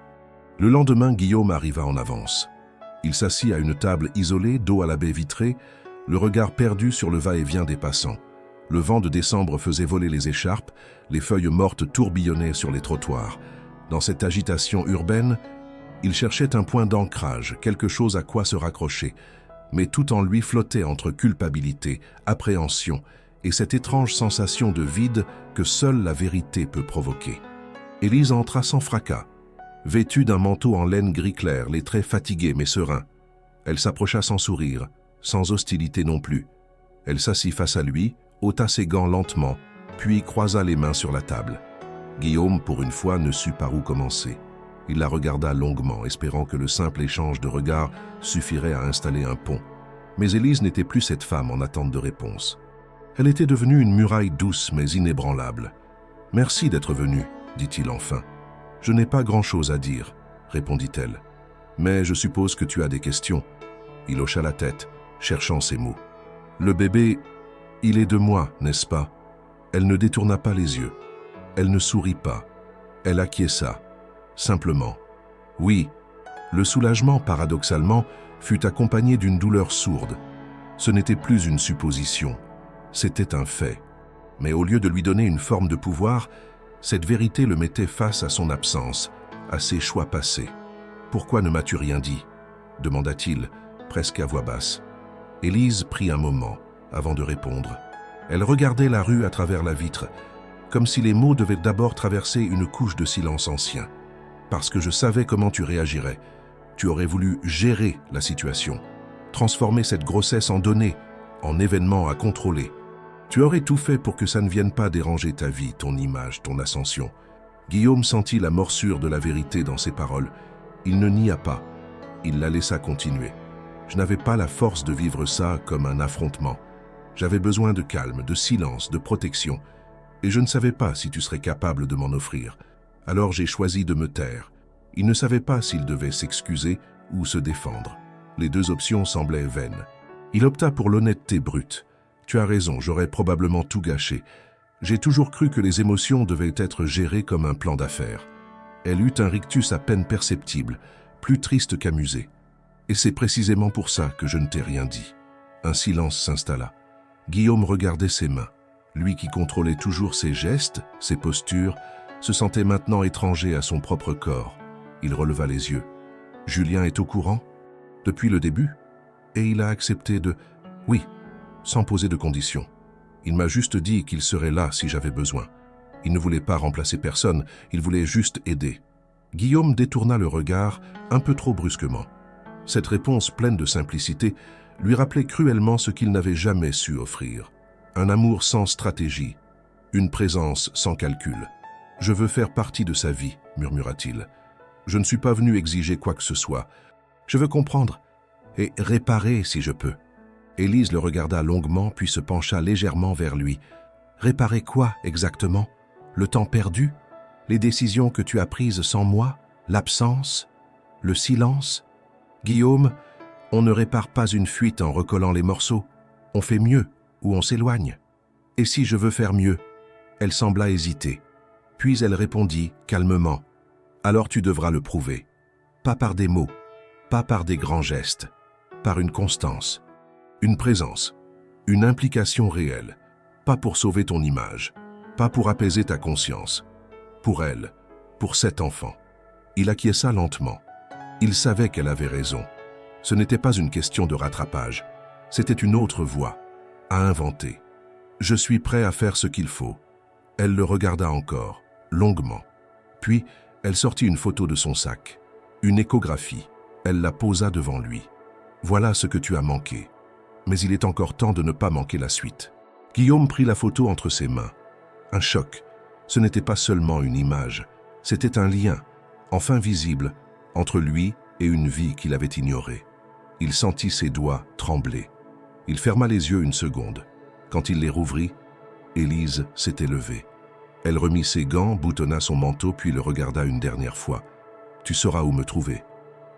Le lendemain, Guillaume arriva en avance. Il s'assit à une table isolée, dos à la baie vitrée, le regard perdu sur le va-et-vient des passants. Le vent de décembre faisait voler les écharpes, les feuilles mortes tourbillonnaient sur les trottoirs. Dans cette agitation urbaine, il cherchait un point d'ancrage, quelque chose à quoi se raccrocher, mais tout en lui flottait entre culpabilité, appréhension et cette étrange sensation de vide que seule la vérité peut provoquer. Élise entra sans fracas, vêtue d'un manteau en laine gris clair, les traits fatigués mais sereins. Elle s'approcha sans sourire, sans hostilité non plus. Elle s'assit face à lui, ôta ses gants lentement, puis croisa les mains sur la table. Guillaume, pour une fois, ne sut par où commencer. Il la regarda longuement, espérant que le simple échange de regards suffirait à installer un pont. Mais Élise n'était plus cette femme en attente de réponse. Elle était devenue une muraille douce mais inébranlable. « Merci d'être venu, dit-il enfin. « Je n'ai pas grand-chose à dire, répondit-elle. Mais je suppose que tu as des questions. Il hocha la tête, cherchant ses mots. Le bébé, il est de moi, n'est-ce pas? Elle ne détourna pas les yeux. Elle ne sourit pas. Elle acquiesça. Simplement. Oui, le soulagement, paradoxalement, fut accompagné d'une douleur sourde. Ce n'était plus une supposition, c'était un fait. Mais au lieu de lui donner une forme de pouvoir, cette vérité le mettait face à son absence, à ses choix passés. « Pourquoi ne m'as-tu rien dit ?» demanda-t-il, presque à voix basse. Élise prit un moment avant de répondre. Elle regardait la rue à travers la vitre, comme si les mots devaient d'abord traverser une couche de silence ancien. Parce que je savais comment tu réagirais. Tu aurais voulu gérer la situation, transformer cette grossesse en données, en événement à contrôler. Tu aurais tout fait pour que ça ne vienne pas déranger ta vie, ton image, ton ascension. Guillaume sentit la morsure de la vérité dans ses paroles. Il ne nia pas. Il la laissa continuer. Je n'avais pas la force de vivre ça comme un affrontement. J'avais besoin de calme, de silence, de protection. Et je ne savais pas si tu serais capable de m'en offrir. Alors j'ai choisi de me taire. Il ne savait pas s'il devait s'excuser ou se défendre. Les deux options semblaient vaines. Il opta pour l'honnêteté brute. Tu as raison, j'aurais probablement tout gâché. J'ai toujours cru que les émotions devaient être gérées comme un plan d'affaires. Elle eut un rictus à peine perceptible, plus triste qu'amusé. Et c'est précisément pour ça que je ne t'ai rien dit. Un silence s'installa. Guillaume regardait ses mains. Lui qui contrôlait toujours ses gestes, ses postures, se sentait maintenant étranger à son propre corps. Il releva les yeux. « Julien est au courant ? Depuis le début ?» Et il a accepté de « oui », sans poser de conditions. Il m'a juste dit qu'il serait là si j'avais besoin. Il ne voulait pas remplacer personne, il voulait juste aider. Guillaume détourna le regard un peu trop brusquement. Cette réponse pleine de simplicité lui rappelait cruellement ce qu'il n'avait jamais su offrir. Un amour sans stratégie, une présence sans calcul. « Je veux faire partie de sa vie », murmura-t-il. « Je ne suis pas venu exiger quoi que ce soit. Je veux comprendre et réparer si je peux. » Élise le regarda longuement puis se pencha légèrement vers lui. « Réparer quoi exactement? Le temps perdu? Les décisions que tu as prises sans moi? L'absence? Le silence? Guillaume, on ne répare pas une fuite en recollant les morceaux. On fait mieux ou on s'éloigne. Et si je veux faire mieux ?» Elle sembla hésiter. Puis elle répondit calmement. « Alors tu devras le prouver. Pas par des mots, pas par des grands gestes, par une constance. Une présence, une implication réelle, pas pour sauver ton image, pas pour apaiser ta conscience. Pour elle, pour cet enfant. » Il acquiesça lentement. Il savait qu'elle avait raison. Ce n'était pas une question de rattrapage, c'était une autre voie, à inventer. « Je suis prêt à faire ce qu'il faut. » Elle le regarda encore, longuement. Puis, elle sortit une photo de son sac, une échographie. Elle la posa devant lui. « Voilà ce que tu as manqué. Mais il est encore temps de ne pas manquer la suite. » Guillaume prit la photo entre ses mains. Un choc. Ce n'était pas seulement une image, c'était un lien, enfin visible, entre lui et une vie qu'il avait ignorée. Il sentit ses doigts trembler. Il ferma les yeux une seconde. Quand il les rouvrit, Élise s'était levée. Elle remit ses gants, boutonna son manteau puis le regarda une dernière fois. « Tu sauras où me trouver.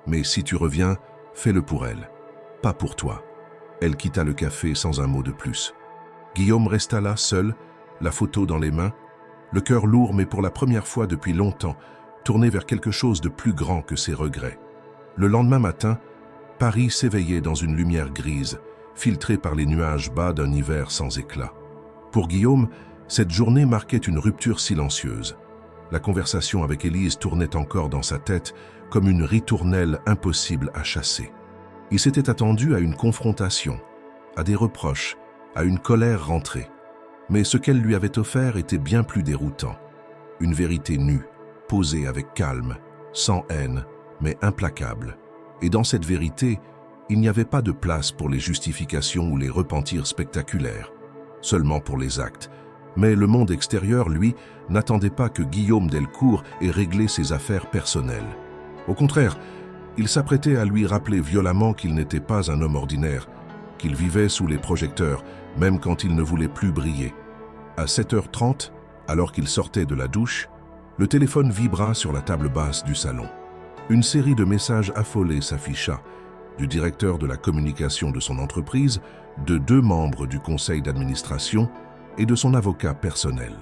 Mais si tu reviens, fais-le pour elle, pas pour toi. » Elle quitta le café sans un mot de plus. Guillaume resta là, seul, la photo dans les mains, le cœur lourd mais pour la première fois depuis longtemps, tourné vers quelque chose de plus grand que ses regrets. Le lendemain matin, Paris s'éveillait dans une lumière grise, filtrée par les nuages bas d'un hiver sans éclat. Pour Guillaume, cette journée marquait une rupture silencieuse. La conversation avec Élise tournait encore dans sa tête comme une ritournelle impossible à chasser. Il s'était attendu à une confrontation, à des reproches, à une colère rentrée. Mais ce qu'elle lui avait offert était bien plus déroutant. Une vérité nue, posée avec calme, sans haine, mais implacable. Et dans cette vérité, il n'y avait pas de place pour les justifications ou les repentirs spectaculaires, seulement pour les actes. Mais le monde extérieur, lui, n'attendait pas que Guillaume Delcourt ait réglé ses affaires personnelles. Au contraire, il s'apprêtait à lui rappeler violemment qu'il n'était pas un homme ordinaire, qu'il vivait sous les projecteurs, même quand il ne voulait plus briller. À 7h30, alors qu'il sortait de la douche, le téléphone vibra sur la table basse du salon. Une série de messages affolés s'afficha, du directeur de la communication de son entreprise, de 2 membres du conseil d'administration et de son avocat personnel.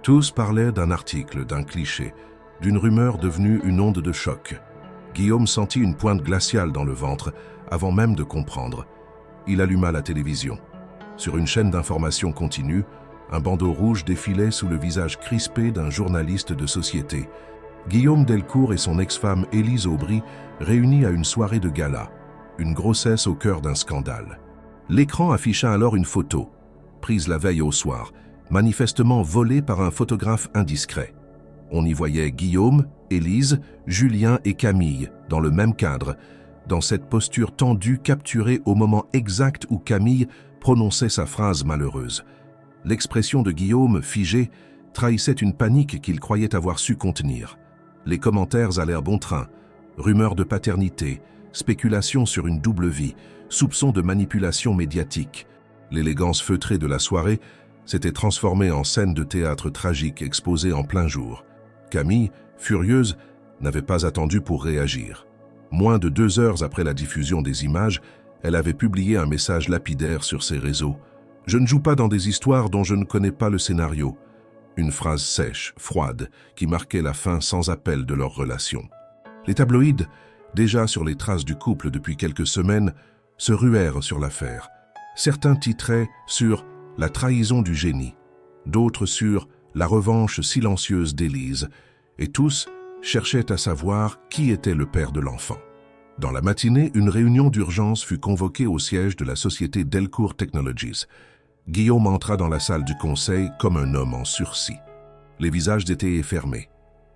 Tous parlaient d'un article, d'un cliché, d'une rumeur devenue une onde de choc. Guillaume sentit une pointe glaciale dans le ventre avant même de comprendre. Il alluma la télévision. Sur une chaîne d'information continue, un bandeau rouge défilait sous le visage crispé d'un journaliste de société. Guillaume Delcourt et son ex-femme Élise Aubry réunis à une soirée de gala. une grossesse au cœur d'un scandale. L'écran afficha alors une photo, prise la veille au soir, manifestement volée par un photographe indiscret. On y voyait Guillaume, Élise, Julien et Camille, dans le même cadre, dans cette posture tendue capturée au moment exact où Camille prononçait sa phrase malheureuse. L'expression de Guillaume, figée, trahissait une panique qu'il croyait avoir su contenir. Les commentaires allèrent bon train, rumeurs de paternité, spéculations sur une double vie, soupçons de manipulation médiatique. L'élégance feutrée de la soirée s'était transformée en scène de théâtre tragique exposée en plein jour. Camille, furieuse, n'avait pas attendu pour réagir. Moins de 2 heures après la diffusion des images, elle avait publié un message lapidaire sur ses réseaux. « Je ne joue pas dans des histoires dont je ne connais pas le scénario ». Une phrase sèche, froide, qui marquait la fin sans appel de leur relation. Les tabloïds, déjà sur les traces du couple depuis quelques semaines, se ruèrent sur l'affaire. Certains titraient sur « La trahison du génie », d'autres sur « La revanche silencieuse d'Élise », et tous cherchaient à savoir qui était le père de l'enfant. Dans la matinée, une réunion d'urgence fut convoquée au siège de la société Delcourt Technologies. Guillaume entra dans la salle du conseil comme un homme en sursis. Les visages étaient fermés.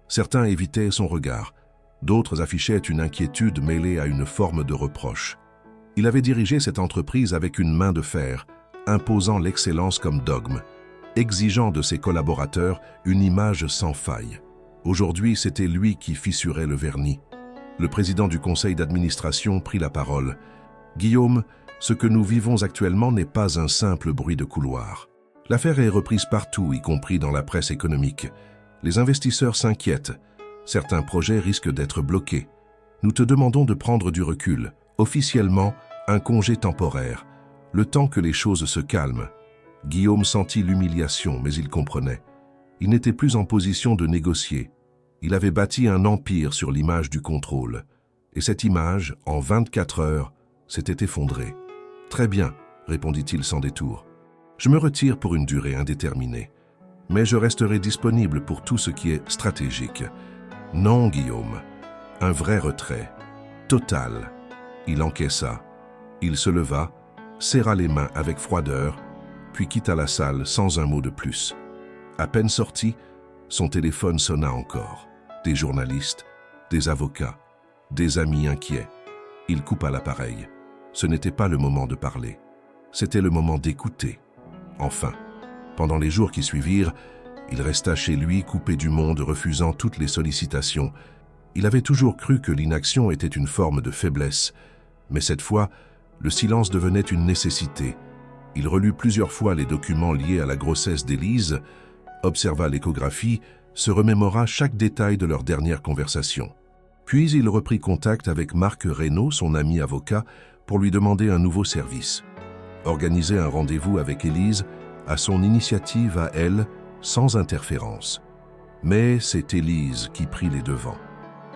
Certains évitaient son regard, d'autres affichaient une inquiétude mêlée à une forme de reproche. Il avait dirigé cette entreprise avec une main de fer, imposant l'excellence comme dogme, exigeant de ses collaborateurs une image sans faille. Aujourd'hui, c'était lui qui fissurait le vernis. Le président du conseil d'administration prit la parole. « Guillaume, ce que nous vivons actuellement n'est pas un simple bruit de couloir. L'affaire est reprise partout, y compris dans la presse économique. Les investisseurs s'inquiètent. Certains projets risquent d'être bloqués. Nous te demandons de prendre du recul, officiellement un congé temporaire, le temps que les choses se calment. » Guillaume sentit l'humiliation, mais il comprenait. Il n'était plus en position de négocier. Il avait bâti un empire sur l'image du contrôle. Et cette image, en 24 heures, s'était effondrée. « Très bien, » répondit-il sans détour. « Je me retire pour une durée indéterminée. Mais je resterai disponible pour tout ce qui est stratégique. » « Non, Guillaume. Un vrai retrait. Total. » Il encaissa. Il se leva, serra les mains avec froideur, puis quitta la salle sans un mot de plus. À peine sorti, son téléphone sonna encore. Des journalistes, des avocats, des amis inquiets. Il coupa l'appareil. Ce n'était pas le moment de parler. C'était le moment d'écouter. Enfin, pendant les jours qui suivirent, il resta chez lui, coupé du monde, refusant toutes les sollicitations. Il avait toujours cru que l'inaction était une forme de faiblesse, mais cette fois, le silence devenait une nécessité. Il relut plusieurs fois les documents liés à la grossesse d'Élise, observa l'échographie, se remémora chaque détail de leur dernière conversation. Puis il reprit contact avec Marc Reynaud, son ami avocat, pour lui demander un nouveau service. Organiser un rendez-vous avec Élise, à son initiative à elle, sans interférence. Mais c'est Élise qui prit les devants.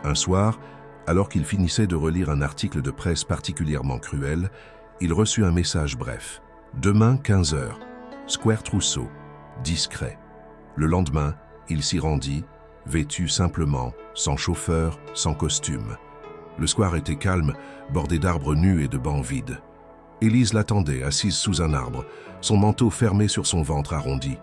Un soir, alors qu'il finissait de relire un article de presse particulièrement cruel, il reçut un message bref. « Demain, 15 heures. Square Trousseau. Discret. » Le lendemain, il s'y rendit, vêtu simplement, sans chauffeur, sans costume. Le square était calme, bordé d'arbres nus et de bancs vides. Élise l'attendait, assise sous un arbre, son manteau fermé sur son ventre arrondi.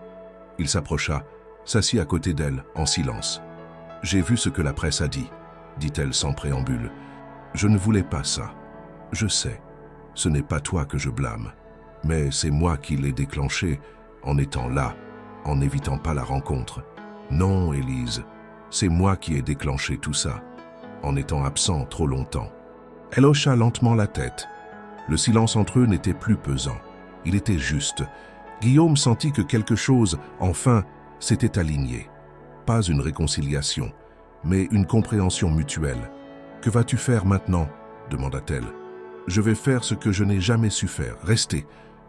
Il s'approcha, s'assit à côté d'elle, en silence. « J'ai vu ce que la presse a dit, » dit-elle sans préambule. « Je ne voulais pas ça. Je sais, ce n'est pas toi que je blâme. Mais c'est moi qui l'ai déclenché, en étant là, en n'évitant pas la rencontre. Non, Élise, c'est moi qui ai déclenché tout ça, en étant absent trop longtemps. » Elle hocha lentement la tête. Le silence entre eux n'était plus pesant. Il était juste. Guillaume sentit que quelque chose, enfin, s'était aligné. Pas une réconciliation, mais une compréhension mutuelle. « Que vas-tu faire maintenant ?» demanda-t-elle. « Je vais faire ce que je n'ai jamais su faire, rester,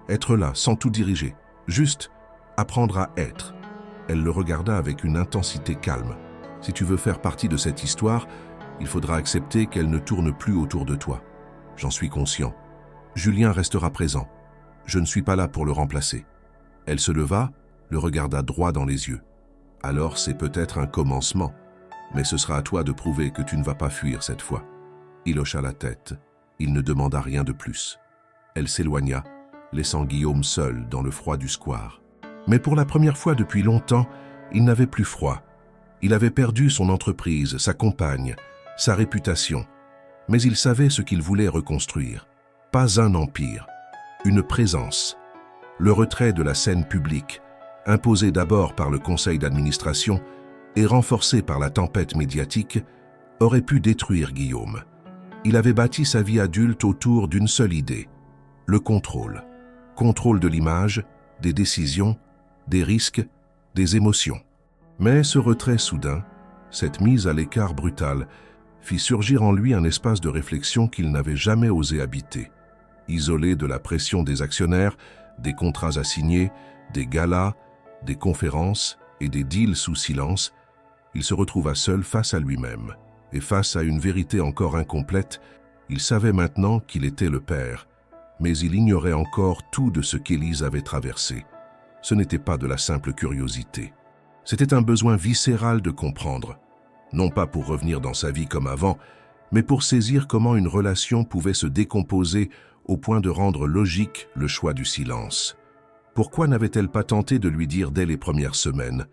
être là, sans tout diriger, juste apprendre à être. » Elle le regarda avec une intensité calme. « Si tu veux faire partie de cette histoire, il faudra accepter qu'elle ne tourne plus autour de toi. J'en suis conscient. Julien restera présent. Je ne suis pas là pour le remplacer. » Elle se leva, le regarda droit dans les yeux. « Alors c'est peut-être un commencement, mais ce sera à toi de prouver que tu ne vas pas fuir cette fois. » Il hocha la tête. Il ne demanda rien de plus. Elle s'éloigna, laissant Guillaume seul dans le froid du square. Mais pour la première fois depuis longtemps, il n'avait plus froid. Il avait perdu son entreprise, sa compagne, sa réputation. Mais il savait ce qu'il voulait reconstruire. Pas un empire, une présence. Le retrait de la scène publique, imposé d'abord par le conseil d'administration et renforcé par la tempête médiatique, aurait pu détruire Guillaume. Il avait bâti sa vie adulte autour d'une seule idée, le contrôle. Contrôle de l'image, des décisions, des risques, des émotions. Mais ce retrait soudain, cette mise à l'écart brutale, fit surgir en lui un espace de réflexion qu'il n'avait jamais osé habiter. Isolé de la pression des actionnaires, des contrats à signer, des galas, des conférences et des deals sous silence, il se retrouva seul face à lui-même. Et face à une vérité encore incomplète, il savait maintenant qu'il était le père, mais il ignorait encore tout de ce qu'Élise avait traversé. Ce n'était pas de la simple curiosité. C'était un besoin viscéral de comprendre, non pas pour revenir dans sa vie comme avant, mais pour saisir comment une relation pouvait se décomposer au point de rendre logique le choix du silence. Pourquoi n'avait-elle pas tenté de lui dire dès les premières semaines?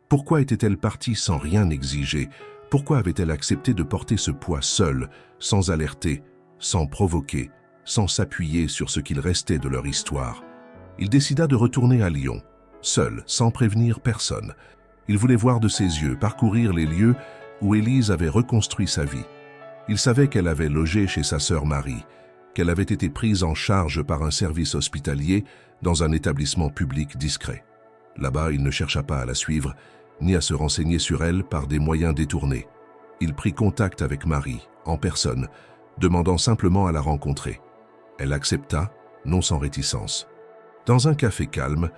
Pourquoi était-elle partie sans rien exiger? Pourquoi avait-elle accepté de porter ce poids seule, sans alerter, sans provoquer, sans s'appuyer sur ce qu'il restait de leur histoire? Il décida de retourner à Lyon, seul, sans prévenir personne. Il voulait voir de ses yeux, parcourir les lieux où Élise avait reconstruit sa vie. Il savait qu'elle avait logé chez sa sœur Marie, qu'elle avait été prise en charge par un service hospitalier dans un établissement public discret. Là-bas, il ne chercha pas à la suivre, ni à se renseigner sur elle par des moyens détournés. Il prit contact avec Marie, en personne, demandant simplement à la rencontrer. Elle accepta, non sans réticence. Dans un café calme,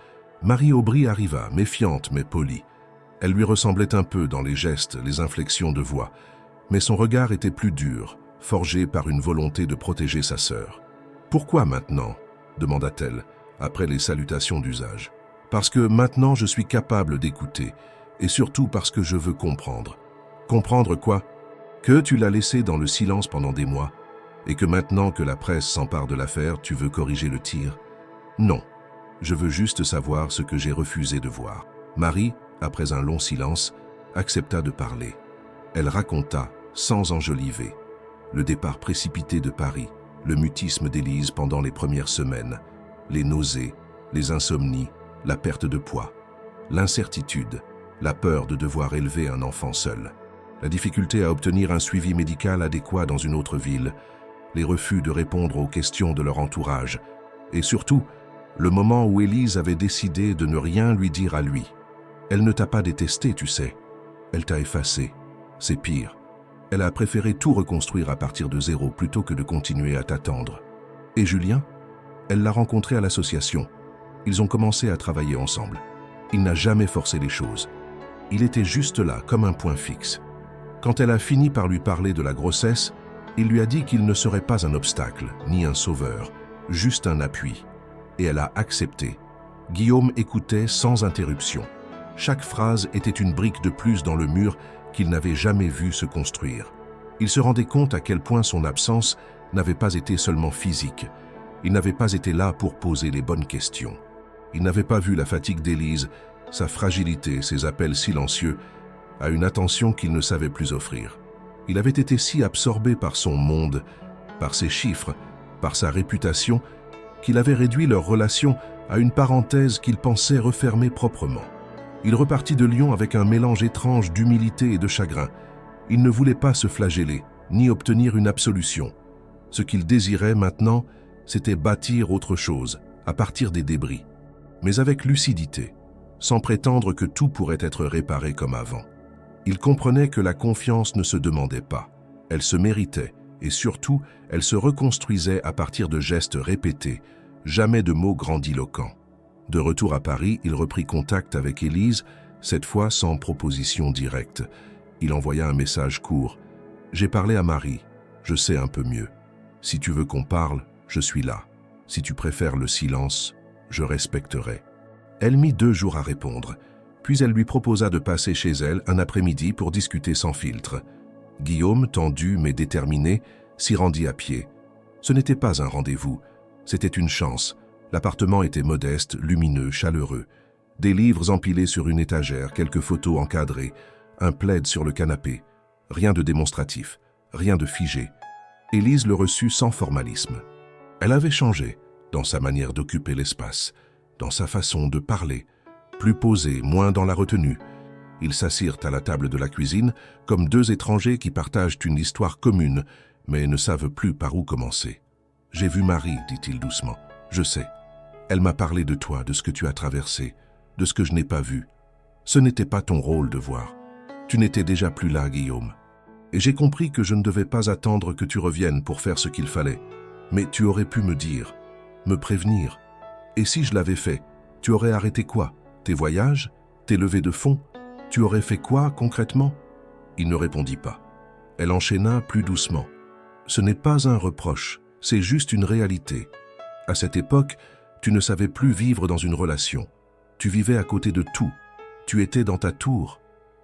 Marie Aubry arriva, méfiante mais polie. Elle lui ressemblait un peu dans les gestes, les inflexions de voix, mais son regard était plus dur, forgé par une volonté de protéger sa sœur. « Pourquoi maintenant ?» demanda-t-elle, après les salutations d'usage. « Parce que maintenant je suis capable d'écouter, et surtout parce que je veux comprendre. » Comprendre quoi? Que tu l'as laissé dans le silence pendant des mois, et que maintenant que la presse s'empare de l'affaire, tu veux corriger le tir? Non, je veux juste savoir ce que j'ai refusé de voir. Marie, après un long silence, accepta de parler. Elle raconta, sans enjoliver, le départ précipité de Paris, le mutisme d'Élise pendant les premières semaines, les nausées, les insomnies, la perte de poids, l'incertitude, la peur de devoir élever un enfant seul, la difficulté à obtenir un suivi médical adéquat dans une autre ville, les refus de répondre aux questions de leur entourage, et surtout, le moment où Élise avait décidé de ne rien lui dire à lui. Elle ne t'a pas détesté, tu sais. Elle t'a effacé. C'est pire. Elle a préféré tout reconstruire à partir de zéro plutôt que de continuer à t'attendre. Et Julien? Elle l'a rencontré à l'association. Ils ont commencé à travailler ensemble. Il n'a jamais forcé les choses. Il était juste là, comme un point fixe. Quand elle a fini par lui parler de la grossesse, il lui a dit qu'il ne serait pas un obstacle, ni un sauveur, juste un appui. Et elle a accepté. Guillaume écoutait sans interruption. Chaque phrase était une brique de plus dans le mur qu'il n'avait jamais vu se construire. Il se rendait compte à quel point son absence n'avait pas été seulement physique. Il n'avait pas été là pour poser les bonnes questions. Il n'avait pas vu la fatigue d'Élise, sa fragilité, ses appels silencieux, à une attention qu'il ne savait plus offrir. Il avait été si absorbé par son monde, par ses chiffres, par sa réputation, qu'il avait réduit leur relation à une parenthèse qu'il pensait refermer proprement. Il repartit de Lyon avec un mélange étrange d'humilité et de chagrin. Il ne voulait pas se flageller, ni obtenir une absolution. Ce qu'il désirait maintenant, c'était bâtir autre chose, à partir des débris, mais avec lucidité, sans prétendre que tout pourrait être réparé comme avant. Il comprenait que la confiance ne se demandait pas, elle se méritait, et surtout, elle se reconstruisait à partir de gestes répétés, jamais de mots grandiloquents. De retour à Paris, il reprit contact avec Élise, cette fois sans proposition directe. Il envoya un message court. « J'ai parlé à Marie, je sais un peu mieux. Si tu veux qu'on parle, je suis là. Si tu préfères le silence, je respecterai. » Elle mit 2 jours à répondre, puis elle lui proposa de passer chez elle un après-midi pour discuter sans filtre. Guillaume, tendu mais déterminé, s'y rendit à pied. Ce n'était pas un rendez-vous, c'était une chance. L'appartement était modeste, lumineux, chaleureux. Des livres empilés sur une étagère, quelques photos encadrées, un plaid sur le canapé. Rien de démonstratif, rien de figé. Élise le reçut sans formalisme. Elle avait changé dans sa manière d'occuper l'espace, dans sa façon de parler, plus posée, moins dans la retenue. Ils s'assirent à la table de la cuisine comme deux étrangers qui partagent une histoire commune, mais ne savent plus par où commencer. « J'ai vu Marie, dit-il doucement. Je sais. Elle m'a parlé de toi, de ce que tu as traversé, de ce que je n'ai pas vu. Ce n'était pas ton rôle de voir. Tu n'étais déjà plus là, Guillaume. Et j'ai compris que je ne devais pas attendre que tu reviennes pour faire ce qu'il fallait. Mais tu aurais pu me dire, me prévenir. Et si je l'avais fait, tu aurais arrêté quoi? Tes voyages? Tes levées de fonds? Tu aurais fait quoi, concrètement? » Il ne répondit pas. Elle enchaîna plus doucement. « Ce n'est pas un reproche, c'est juste une réalité. À cette époque, tu ne savais plus vivre dans une relation. Tu vivais à côté de tout. Tu étais dans ta tour. »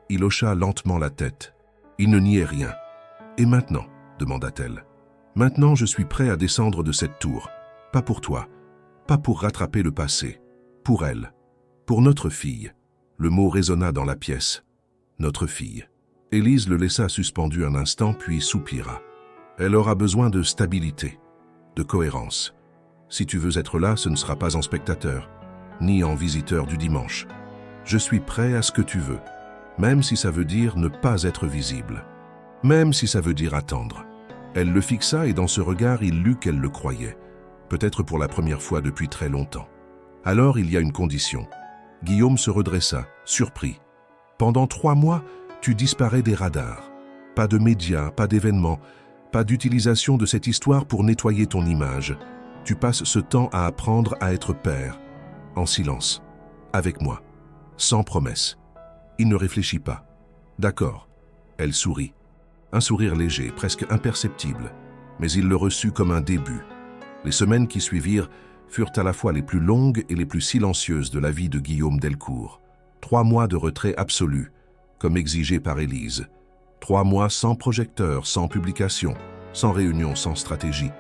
Il hocha lentement la tête. Il ne niait rien. « Et maintenant ?» demanda-t-elle. « Maintenant, je suis prêt à descendre de cette tour. Pas pour toi, pas pour rattraper le passé. Pour elle, pour notre fille. » Le mot résonna dans la pièce. « Notre fille. » Élise le laissa suspendu un instant, puis soupira. « Elle aura besoin de stabilité, de cohérence. Si tu veux être là, ce ne sera pas en spectateur, ni en visiteur du dimanche. Je suis prêt à ce que tu veux, même si ça veut dire ne pas être visible, même si ça veut dire attendre. » Elle le fixa et dans ce regard, il lut qu'elle le croyait, peut-être pour la première fois depuis très longtemps. « Alors il y a une condition. » Guillaume se redressa, surpris. « Pendant 3 mois, tu disparais des radars. Pas de médias, pas d'événements, pas d'utilisation de cette histoire pour nettoyer ton image. Tu passes ce temps à apprendre à être père, en silence, avec moi, sans promesse. » Il ne réfléchit pas. « D'accord. » Elle sourit. Un sourire léger, presque imperceptible, mais il le reçut comme un début. Les semaines qui suivirent furent à la fois les plus longues et les plus silencieuses de la vie de Guillaume Delcourt. 3 mois de retrait absolu, comme exigé par Élise. 3 mois sans projecteur, sans publication, sans réunion, sans stratégie.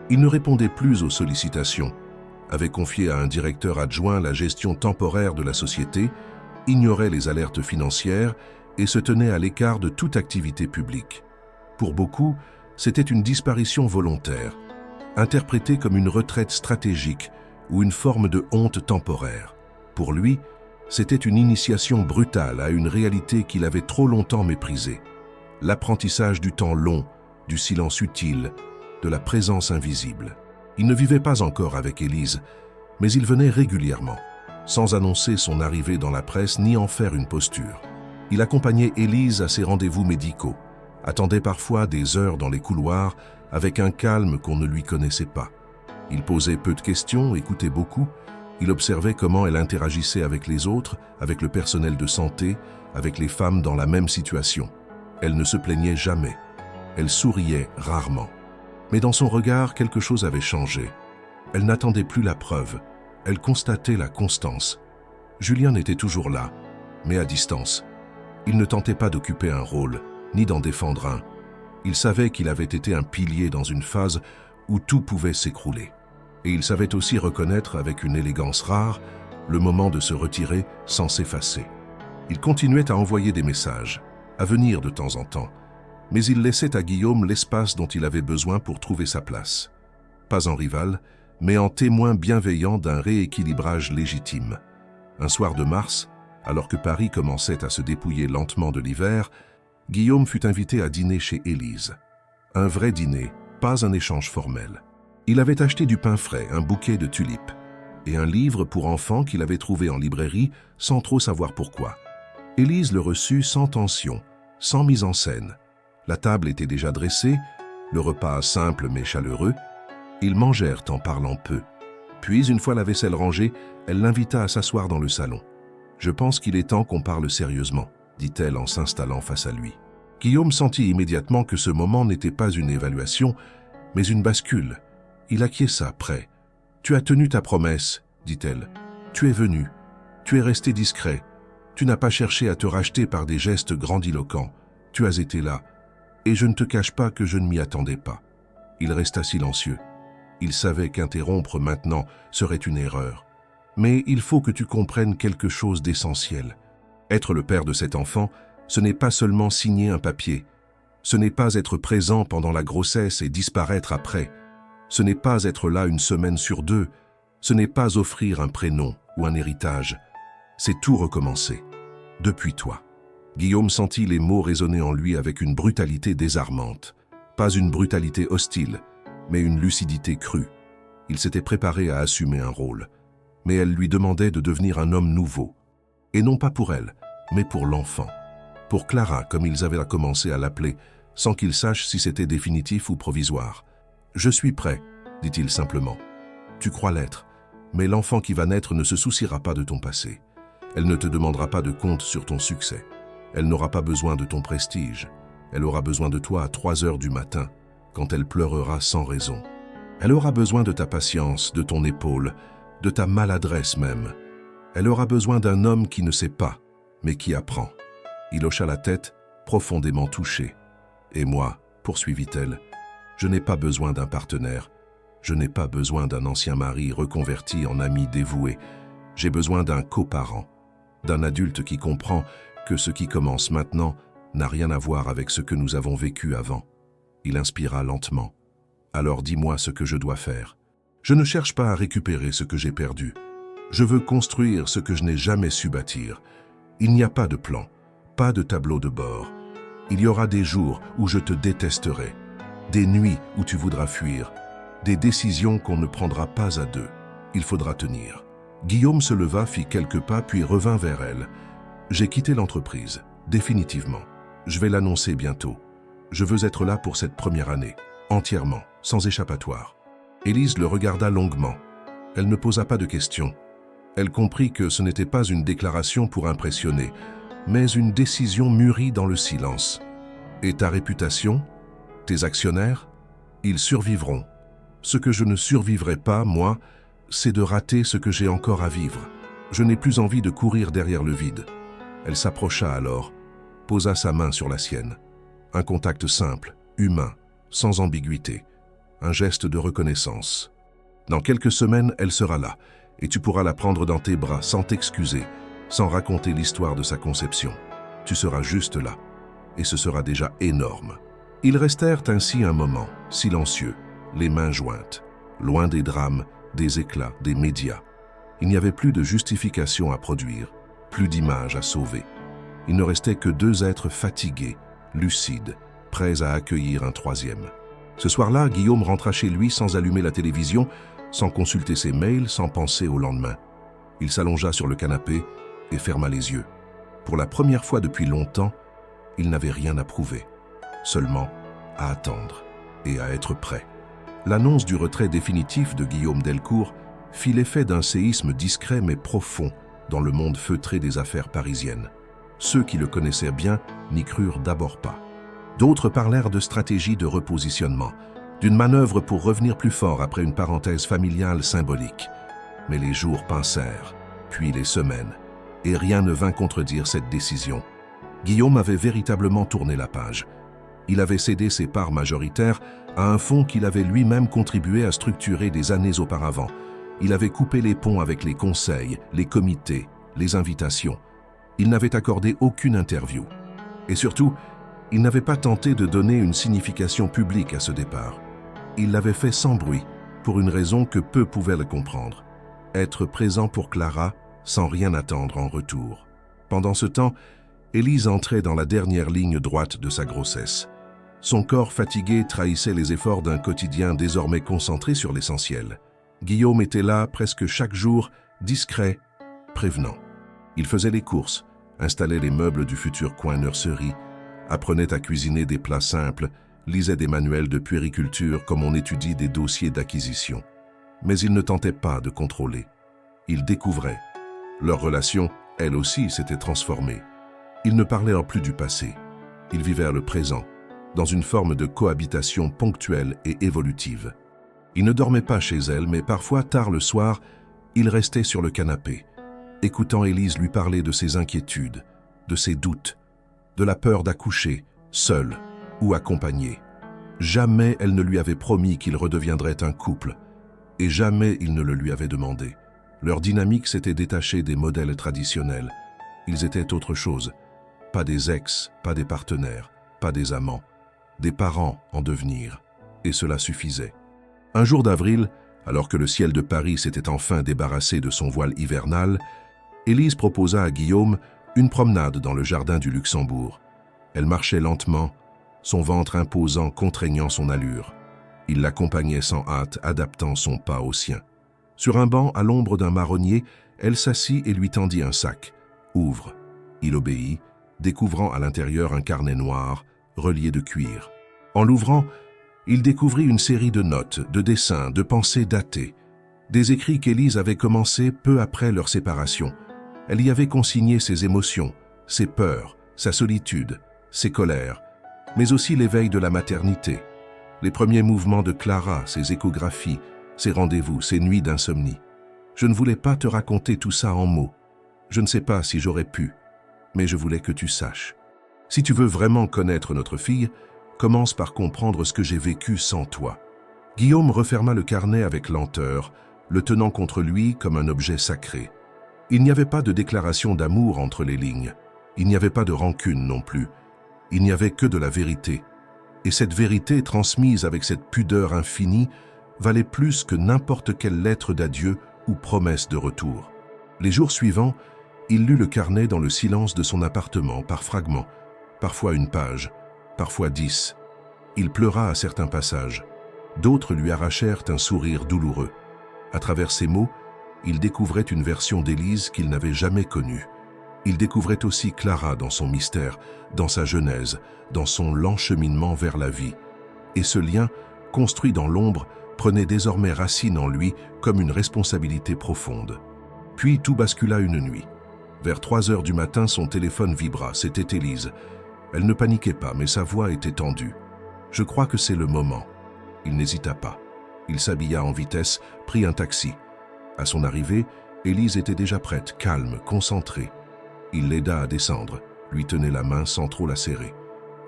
Il ne répondait plus aux sollicitations, avait confié à un directeur adjoint la gestion temporaire de la société, ignorait les alertes financières et se tenait à l'écart de toute activité publique. Pour beaucoup, c'était une disparition volontaire, interprétée comme une retraite stratégique ou une forme de honte temporaire. Pour lui, c'était une initiation brutale à une réalité qu'il avait trop longtemps méprisée. L'apprentissage du temps long, du silence utile, de la présence invisible. Il ne vivait pas encore avec Élise, mais il venait régulièrement, sans annoncer son arrivée dans la presse ni en faire une posture. Il accompagnait Élise à ses rendez-vous médicaux, attendait parfois des heures dans les couloirs avec un calme qu'on ne lui connaissait pas. Il posait peu de questions, écoutait beaucoup, il observait comment elle interagissait avec les autres, avec le personnel de santé, avec les femmes dans la même situation. Elle ne se plaignait jamais, elle souriait rarement. Mais dans son regard, quelque chose avait changé. Elle n'attendait plus la preuve, elle constatait la constance. Julien était toujours là, mais à distance. Il ne tentait pas d'occuper un rôle, ni d'en défendre un. Il savait qu'il avait été un pilier dans une phase où tout pouvait s'écrouler. Et il savait aussi reconnaître avec une élégance rare le moment de se retirer sans s'effacer. Il continuait à envoyer des messages, à venir de temps en temps, mais il laissait à Guillaume l'espace dont il avait besoin pour trouver sa place. Pas en rival, mais en témoin bienveillant d'un rééquilibrage légitime. Un soir de mars, alors que Paris commençait à se dépouiller lentement de l'hiver, Guillaume fut invité à dîner chez Élise. Un vrai dîner, pas un échange formel. Il avait acheté du pain frais, un bouquet de tulipes, et un livre pour enfants qu'il avait trouvé en librairie sans trop savoir pourquoi. Élise le reçut sans tension, sans mise en scène. La table était déjà dressée, le repas simple mais chaleureux. Ils mangèrent en parlant peu. Puis, une fois la vaisselle rangée, elle l'invita à s'asseoir dans le salon. « Je pense qu'il est temps qu'on parle sérieusement », dit-elle en s'installant face à lui. Guillaume sentit immédiatement que ce moment n'était pas une évaluation, mais une bascule. Il acquiesça, prêt. « Tu as tenu ta promesse, » dit-elle. « Tu es venu. Tu es resté discret. Tu n'as pas cherché à te racheter par des gestes grandiloquents. Tu as été là. Et je ne te cache pas que je ne m'y attendais pas. » Il resta silencieux. Il savait qu'interrompre maintenant serait une erreur. Mais il faut que tu comprennes quelque chose d'essentiel. Être le père de cet enfant, ce n'est pas seulement signer un papier. Ce n'est pas être présent pendant la grossesse et disparaître après. Ce n'est pas être là une semaine sur 2. Ce n'est pas offrir un prénom ou un héritage. C'est tout recommencer. Depuis toi. Guillaume sentit les mots résonner en lui avec une brutalité désarmante. Pas une brutalité hostile, mais une lucidité crue. Il s'était préparé à assumer un rôle. Mais elle lui demandait de devenir un homme nouveau. Et non pas pour elle, mais pour l'enfant. Pour Clara, comme ils avaient commencé à l'appeler, sans qu'il sache si c'était définitif ou provisoire. « Je suis prêt », dit-il simplement. « Tu crois l'être, mais l'enfant qui va naître ne se souciera pas de ton passé. Elle ne te demandera pas de compte sur ton succès. Elle n'aura pas besoin de ton prestige. Elle aura besoin de toi à 3 heures du matin, quand elle pleurera sans raison. Elle aura besoin de ta patience, de ton épaule, de ta maladresse même. Elle aura besoin d'un homme qui ne sait pas, mais qui apprend. » Il hocha la tête, profondément touché. « Et moi, poursuivit-elle, je n'ai pas besoin d'un partenaire. Je n'ai pas besoin d'un ancien mari reconverti en ami dévoué. J'ai besoin d'un coparent, d'un adulte qui comprend que ce qui commence maintenant n'a rien à voir avec ce que nous avons vécu avant. » Il inspira lentement. « Alors dis-moi ce que je dois faire. Je ne cherche pas à récupérer ce que j'ai perdu. Je veux construire ce que je n'ai jamais su bâtir. Il n'y a pas de plan, pas de tableau de bord. Il y aura des jours où je te détesterai, des nuits où tu voudras fuir, des décisions qu'on ne prendra pas à 2. Il faudra tenir. » Guillaume se leva, fit quelques pas, puis revint vers elle. « J'ai quitté l'entreprise, définitivement. Je vais l'annoncer bientôt. Je veux être là pour cette première année, entièrement, sans échappatoire. » Élise le regarda longuement. Elle ne posa pas de questions. Elle comprit que ce n'était pas une déclaration pour impressionner, mais une décision mûrie dans le silence. « Et ta réputation? Tes actionnaires? Ils survivront. Ce que je ne survivrai pas, moi, c'est de rater ce que j'ai encore à vivre. Je n'ai plus envie de courir derrière le vide. » Elle s'approcha alors, posa sa main sur la sienne. Un contact simple, humain, sans ambiguïté. Un geste de reconnaissance. « Dans quelques semaines, elle sera là, et tu pourras la prendre dans tes bras sans t'excuser, sans raconter l'histoire de sa conception. Tu seras juste là, et ce sera déjà énorme. » Ils restèrent ainsi un moment, silencieux, les mains jointes, loin des drames, des éclats, des médias. Il n'y avait plus de justification à produire, plus d'images à sauver. Il ne restait que 2 êtres fatigués, lucides, prêts à accueillir un 3e. Ce soir-là, Guillaume rentra chez lui sans allumer la télévision, sans consulter ses mails, sans penser au lendemain. Il s'allongea sur le canapé et ferma les yeux. Pour la première fois depuis longtemps, il n'avait rien à prouver, seulement à attendre et à être prêt. L'annonce du retrait définitif de Guillaume Delcourt fit l'effet d'un séisme discret mais profond dans le monde feutré des affaires parisiennes. Ceux qui le connaissaient bien n'y crurent d'abord pas. D'autres parlèrent de stratégie de repositionnement, d'une manœuvre pour revenir plus fort après une parenthèse familiale symbolique. Mais les jours pincèrent, puis les semaines, et rien ne vint contredire cette décision. Guillaume avait véritablement tourné la page. Il avait cédé ses parts majoritaires à un fonds qu'il avait lui-même contribué à structurer des années auparavant. Il avait coupé les ponts avec les conseils, les comités, les invitations. Il n'avait accordé aucune interview. Et surtout, il n'avait pas tenté de donner une signification publique à ce départ. Il l'avait fait sans bruit, pour une raison que peu pouvaient le comprendre. Être présent pour Clara sans rien attendre en retour. Pendant ce temps, Élise entrait dans la dernière ligne droite de sa grossesse. Son corps fatigué trahissait les efforts d'un quotidien désormais concentré sur l'essentiel. Guillaume était là presque chaque jour, discret, prévenant. Il faisait les courses, installait les meubles du futur coin nurserie, apprenait à cuisiner des plats simples, lisait des manuels de puériculture comme on étudie des dossiers d'acquisition. Mais il ne tentait pas de contrôler. Il découvrait. Leur relation, elle aussi, s'était transformée. Ils ne parlaient plus du passé. Ils vivaient le présent, dans une forme de cohabitation ponctuelle et évolutive. Il ne dormait pas chez elle, mais parfois, tard le soir, il restait sur le canapé, écoutant Élise lui parler de ses inquiétudes, de ses doutes, de la peur d'accoucher, seule ou accompagnée. Jamais elle ne lui avait promis qu'ils redeviendraient un couple, et jamais il ne le lui avait demandé. Leur dynamique s'était détachée des modèles traditionnels. Ils étaient autre chose, pas des ex, pas des partenaires, pas des amants, des parents en devenir, et cela suffisait. Un jour d'avril, alors que le ciel de Paris s'était enfin débarrassé de son voile hivernal, Élise proposa à Guillaume une promenade dans le jardin du Luxembourg. Elle marchait lentement, son ventre imposant contraignant son allure. Il l'accompagnait sans hâte, adaptant son pas au sien. Sur un banc à l'ombre d'un marronnier, elle s'assit et lui tendit un sac. « Ouvre ». Il obéit, découvrant à l'intérieur un carnet noir, relié de cuir. En l'ouvrant, il découvrit une série de notes, de dessins, de pensées datées. Des écrits qu'Élise avait commencés peu après leur séparation. Elle y avait consigné ses émotions, ses peurs, sa solitude, ses colères, mais aussi l'éveil de la maternité, les premiers mouvements de Clara, ses échographies, ses rendez-vous, ses nuits d'insomnie. Je ne voulais pas te raconter tout ça en mots. Je ne sais pas si j'aurais pu, mais je voulais que tu saches. Si tu veux vraiment connaître notre fille, commence par comprendre ce que j'ai vécu sans toi. Guillaume referma le carnet avec lenteur, le tenant contre lui comme un objet sacré. Il n'y avait pas de déclaration d'amour entre les lignes. Il n'y avait pas de rancune non plus. Il n'y avait que de la vérité. Et cette vérité, transmise avec cette pudeur infinie, valait plus que n'importe quelle lettre d'adieu ou promesse de retour. Les jours suivants, il lut le carnet dans le silence de son appartement, par fragments, parfois une page, parfois 10. Il pleura à certains passages. D'autres lui arrachèrent un sourire douloureux. À travers ces mots, il découvrait une version d'Élise qu'il n'avait jamais connue. Il découvrait aussi Clara dans son mystère, dans sa genèse, dans son lent cheminement vers la vie. Et ce lien, construit dans l'ombre, prenait désormais racine en lui comme une responsabilité profonde. Puis tout bascula une nuit. Vers 3 heures du matin, son téléphone vibra. C'était Élise. Elle ne paniquait pas, mais sa voix était tendue. « Je crois que c'est le moment. » Il n'hésita pas. Il s'habilla en vitesse, prit un taxi. À son arrivée, Élise était déjà prête, calme, concentrée. Il l'aida à descendre, lui tenait la main sans trop la serrer.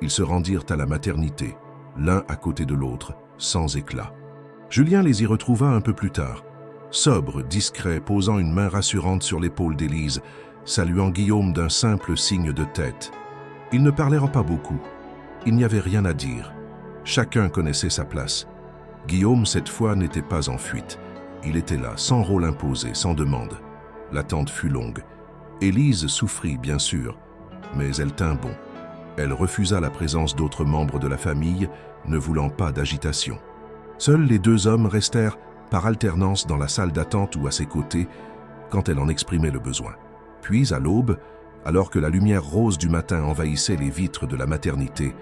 Ils se rendirent à la maternité, l'un à côté de l'autre, sans éclat. Julien les y retrouva un peu plus tard, sobre, discret, posant une main rassurante sur l'épaule d'Élise, saluant Guillaume d'un simple signe de tête. Ils ne parlèrent pas beaucoup. Il n'y avait rien à dire. Chacun connaissait sa place. Guillaume, cette fois, n'était pas en fuite. Il était là, sans rôle imposé, sans demande. L'attente fut longue. Élise souffrit, bien sûr, mais elle tint bon. Elle refusa la présence d'autres membres de la famille, ne voulant pas d'agitation. Seuls les 2 hommes restèrent par alternance dans la salle d'attente ou à ses côtés, quand elle en exprimait le besoin. Puis, à l'aube, alors que la lumière rose du matin envahissait les vitres de la maternité,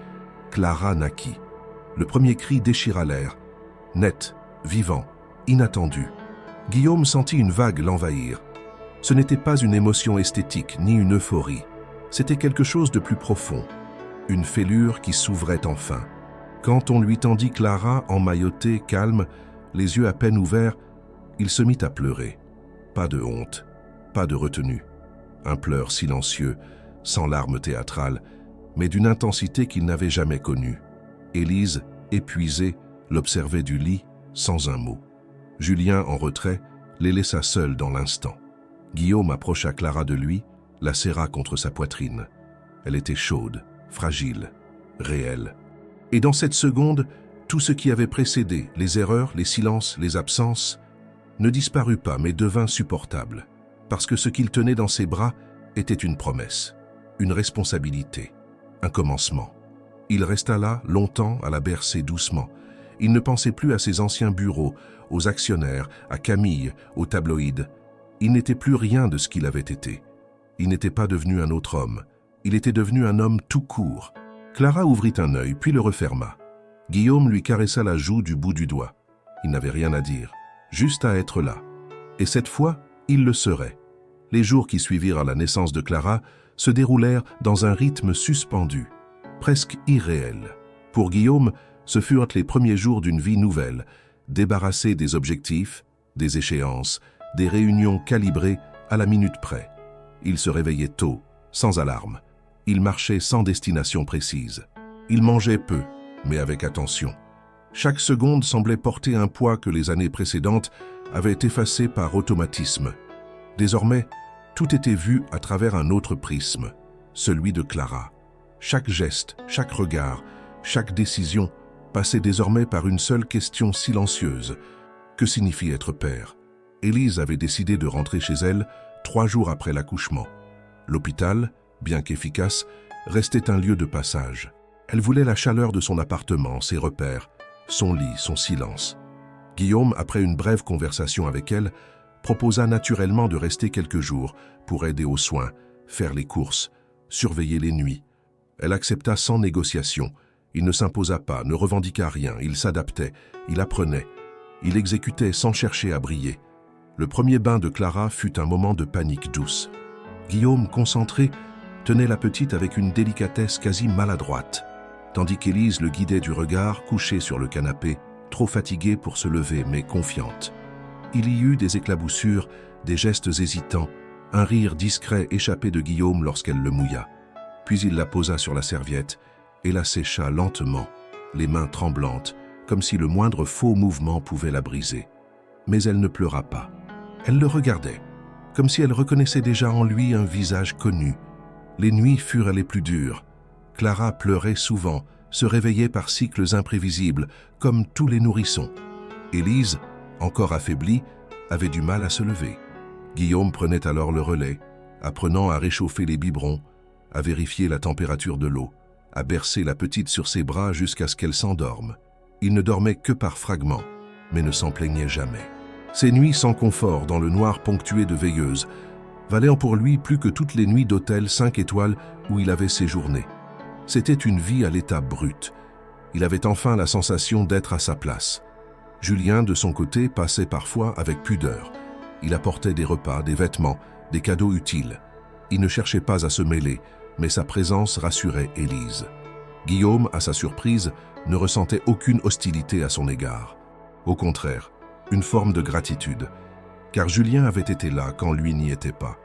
Clara naquit. Le premier cri déchira l'air, net, vivant, inattendu. Guillaume sentit une vague l'envahir. Ce n'était pas une émotion esthétique ni une euphorie. C'était quelque chose de plus profond, une fêlure qui s'ouvrait enfin. Quand on lui tendit Clara, emmaillotée, calme, les yeux à peine ouverts, il se mit à pleurer. Pas de honte, pas de retenue. Un pleur silencieux, sans larmes théâtrales, mais d'une intensité qu'il n'avait jamais connue. Élise, épuisée, l'observait du lit, sans un mot. Julien, en retrait, les laissa seuls dans l'instant. Guillaume approcha Clara de lui, la serra contre sa poitrine. Elle était chaude, fragile, réelle. Et dans cette seconde, tout ce qui avait précédé, les erreurs, les silences, les absences, ne disparut pas mais devint supportable, parce que ce qu'il tenait dans ses bras était une promesse, une responsabilité, un commencement. Il resta là, longtemps, à la bercer doucement. Il ne pensait plus à ses anciens bureaux, aux actionnaires, à Camille, aux tabloïds. Il n'était plus rien de ce qu'il avait été. Il n'était pas devenu un autre homme. Il était devenu un homme tout court. Clara ouvrit un œil, puis le referma. Guillaume lui caressa la joue du bout du doigt. Il n'avait rien à dire, juste à être là. Et cette fois, il le serait. Les jours qui suivirent à la naissance de Clara se déroulèrent dans un rythme suspendu, presque irréel. Pour Guillaume, ce furent les premiers jours d'une vie nouvelle, débarrassée des objectifs, des échéances, des réunions calibrées à la minute près. Il se réveillait tôt, sans alarme. Il marchait sans destination précise. Il mangeait peu, mais avec attention. Chaque seconde semblait porter un poids que les années précédentes avaient effacé par automatisme. Désormais, tout était vu à travers un autre prisme, celui de Clara. Chaque geste, chaque regard, chaque décision passait désormais par une seule question silencieuse. Que signifie être père? Élise avait décidé de rentrer chez elle 3 jours après l'accouchement. L'hôpital, bien qu'efficace, restait un lieu de passage. Elle voulait la chaleur de son appartement, ses repères, son lit, son silence. Guillaume, après une brève conversation avec elle, proposa naturellement de rester quelques jours pour aider aux soins, faire les courses, surveiller les nuits. Elle accepta sans négociation. Il ne s'imposa pas, ne revendiqua rien, il s'adaptait, il apprenait. Il exécutait sans chercher à briller. Le premier bain de Clara fut un moment de panique douce. Guillaume, concentré, tenait la petite avec une délicatesse quasi maladroite, tandis qu'Élise le guidait du regard, couchée sur le canapé, trop fatiguée pour se lever, mais confiante. Il y eut des éclaboussures, des gestes hésitants, un rire discret échappé de Guillaume lorsqu'elle le mouilla. Puis il la posa sur la serviette et la sécha lentement, les mains tremblantes, comme si le moindre faux mouvement pouvait la briser. Mais elle ne pleura pas. Elle le regardait, comme si elle reconnaissait déjà en lui un visage connu. Les nuits furent les plus dures. Clara pleurait souvent, se réveillait par cycles imprévisibles, comme tous les nourrissons. Élise, encore affaiblie, avait du mal à se lever. Guillaume prenait alors le relais, apprenant à réchauffer les biberons, à vérifier la température de l'eau, à bercer la petite sur ses bras jusqu'à ce qu'elle s'endorme. Il ne dormait que par fragments, mais ne s'en plaignait jamais. Ces nuits sans confort, dans le noir ponctué de veilleuses, valaient pour lui plus que toutes les nuits d'hôtel 5 étoiles où il avait séjourné. C'était une vie à l'état brut. Il avait enfin la sensation d'être à sa place. Julien, de son côté, passait parfois avec pudeur. Il apportait des repas, des vêtements, des cadeaux utiles. Il ne cherchait pas à se mêler, mais sa présence rassurait Élise. Guillaume, à sa surprise, ne ressentait aucune hostilité à son égard. Au contraire, une forme de gratitude, car Julien avait été là quand lui n'y était pas.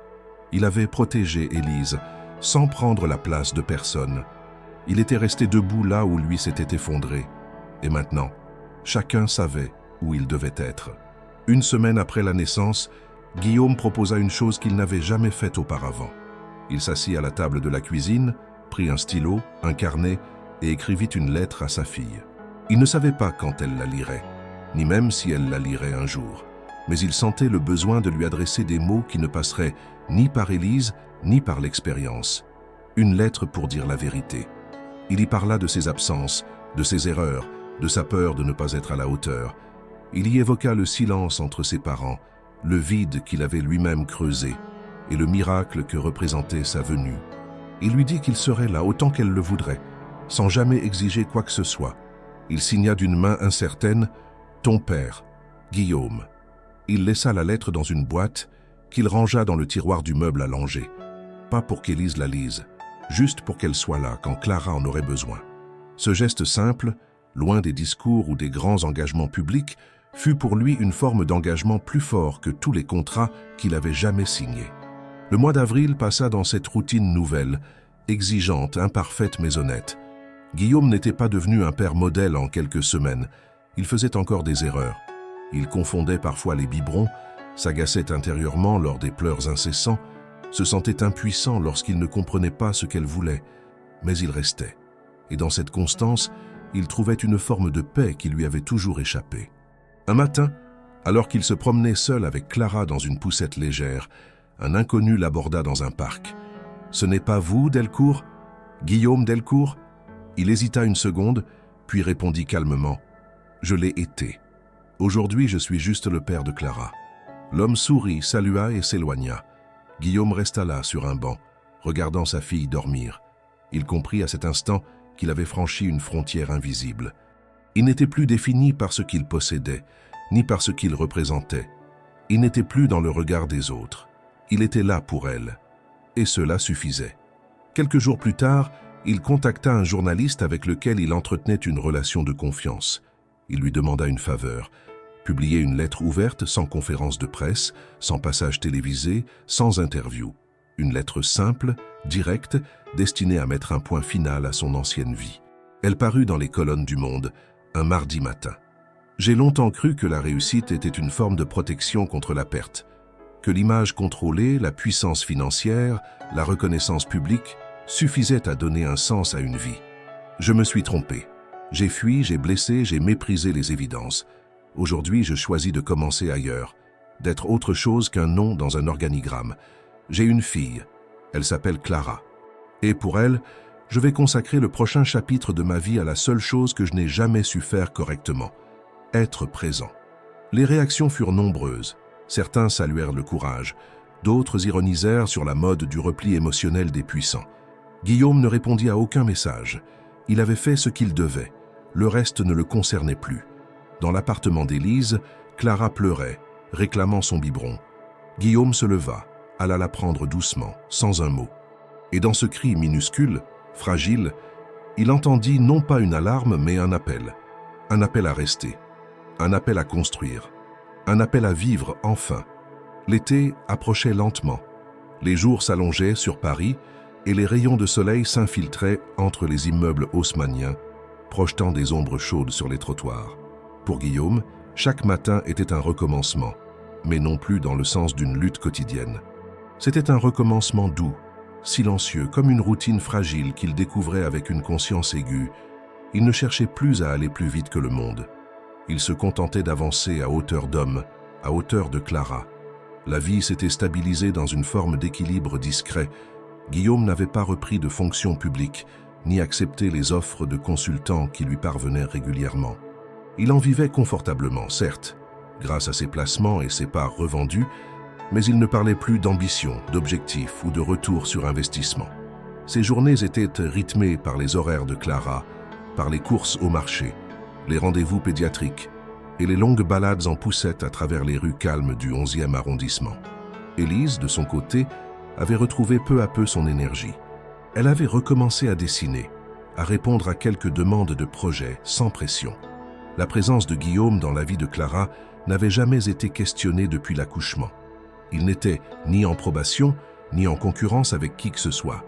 Il avait protégé Élise, sans prendre la place de personne. Il était resté debout là où lui s'était effondré. Et maintenant, chacun savait où il devait être. Une semaine après la naissance, Guillaume proposa une chose qu'il n'avait jamais faite auparavant. Il s'assit à la table de la cuisine, prit un stylo, un carnet et écrivit une lettre à sa fille. Il ne savait pas quand elle la lirait, ni même si elle la lirait un jour. Mais il sentait le besoin de lui adresser des mots qui ne passeraient ni par Élise, ni par l'expérience. Une lettre pour dire la vérité. Il y parla de ses absences, de ses erreurs, de sa peur de ne pas être à la hauteur. Il y évoqua le silence entre ses parents, le vide qu'il avait lui-même creusé, et le miracle que représentait sa venue. Il lui dit qu'il serait là autant qu'elle le voudrait, sans jamais exiger quoi que ce soit. Il signa d'une main incertaine « Ton père, Guillaume ». Il laissa la lettre dans une boîte qu'il rangea dans le tiroir du meuble à langer. Pas pour qu'Élise la lise, juste pour qu'elle soit là quand Clara en aurait besoin. Ce geste simple, loin des discours ou des grands engagements publics, fut pour lui une forme d'engagement plus fort que tous les contrats qu'il avait jamais signés. Le mois d'avril passa dans cette routine nouvelle, exigeante, imparfaite mais honnête. Guillaume n'était pas devenu un père modèle en quelques semaines. Il faisait encore des erreurs. Il confondait parfois les biberons, s'agaçait intérieurement lors des pleurs incessants, se sentait impuissant lorsqu'il ne comprenait pas ce qu'elle voulait. Mais il restait. Et dans cette constance, il trouvait une forme de paix qui lui avait toujours échappé. Un matin, alors qu'il se promenait seul avec Clara dans une poussette légère, un inconnu l'aborda dans un parc. « Ce n'est pas vous, Delcourt? Guillaume Delcourt ?» Il hésita une seconde, puis répondit calmement « Je l'ai été. Aujourd'hui, je suis juste le père de Clara. » L'homme sourit, salua et s'éloigna. Guillaume resta là, sur un banc, regardant sa fille dormir. Il comprit à cet instant qu'il avait franchi une frontière invisible. Il n'était plus défini par ce qu'il possédait, ni par ce qu'il représentait. Il n'était plus dans le regard des autres. Il était là pour elle. Et cela suffisait. Quelques jours plus tard, il contacta un journaliste avec lequel il entretenait une relation de confiance. Il lui demanda une faveur, publier une lettre ouverte sans conférence de presse, sans passage télévisé, sans interview. Une lettre simple, directe, destinée à mettre un point final à son ancienne vie. Elle parut dans les colonnes du Monde un mardi matin. J'ai longtemps cru que la réussite était une forme de protection contre la perte, que l'image contrôlée, la puissance financière, la reconnaissance publique suffisaient à donner un sens à une vie. Je me suis trompé. J'ai fui, j'ai blessé, j'ai méprisé les évidences. Aujourd'hui, je choisis de commencer ailleurs, d'être autre chose qu'un nom dans un organigramme. J'ai une fille. Elle s'appelle Clara. Et pour elle, je vais consacrer le prochain chapitre de ma vie à la seule chose que je n'ai jamais su faire correctement, être présent. Les réactions furent nombreuses. Certains saluèrent le courage, d'autres ironisèrent sur la mode du repli émotionnel des puissants. Guillaume ne répondit à aucun message. Il avait fait ce qu'il devait. Le reste ne le concernait plus. Dans l'appartement d'Élise, Clara pleurait, réclamant son biberon. Guillaume se leva, alla la prendre doucement, sans un mot. Et dans ce cri minuscule, fragile, il entendit non pas une alarme, mais un appel. Un appel à rester, un appel à construire, un appel à vivre enfin. L'été approchait lentement. Les jours s'allongeaient sur Paris et les rayons de soleil s'infiltraient entre les immeubles haussmanniens, projetant des ombres chaudes sur les trottoirs. Pour Guillaume, chaque matin était un recommencement, mais non plus dans le sens d'une lutte quotidienne. C'était un recommencement doux, silencieux, comme une routine fragile qu'il découvrait avec une conscience aiguë. Il ne cherchait plus à aller plus vite que le monde. Il se contentait d'avancer à hauteur d'homme, à hauteur de Clara. La vie s'était stabilisée dans une forme d'équilibre discret. Guillaume n'avait pas repris de fonction publique, ni accepté les offres de consultants qui lui parvenaient régulièrement. Il en vivait confortablement, certes, grâce à ses placements et ses parts revendues, mais il ne parlait plus d'ambition, d'objectif ou de retour sur investissement. Ses journées étaient rythmées par les horaires de Clara, par les courses au marché, les rendez-vous pédiatriques et les longues balades en poussette à travers les rues calmes du 11e arrondissement. Élise, de son côté, avait retrouvé peu à peu son énergie. Elle avait recommencé à dessiner, à répondre à quelques demandes de projets sans pression. La présence de Guillaume dans la vie de Clara n'avait jamais été questionnée depuis l'accouchement. Il n'était ni en probation, ni en concurrence avec qui que ce soit.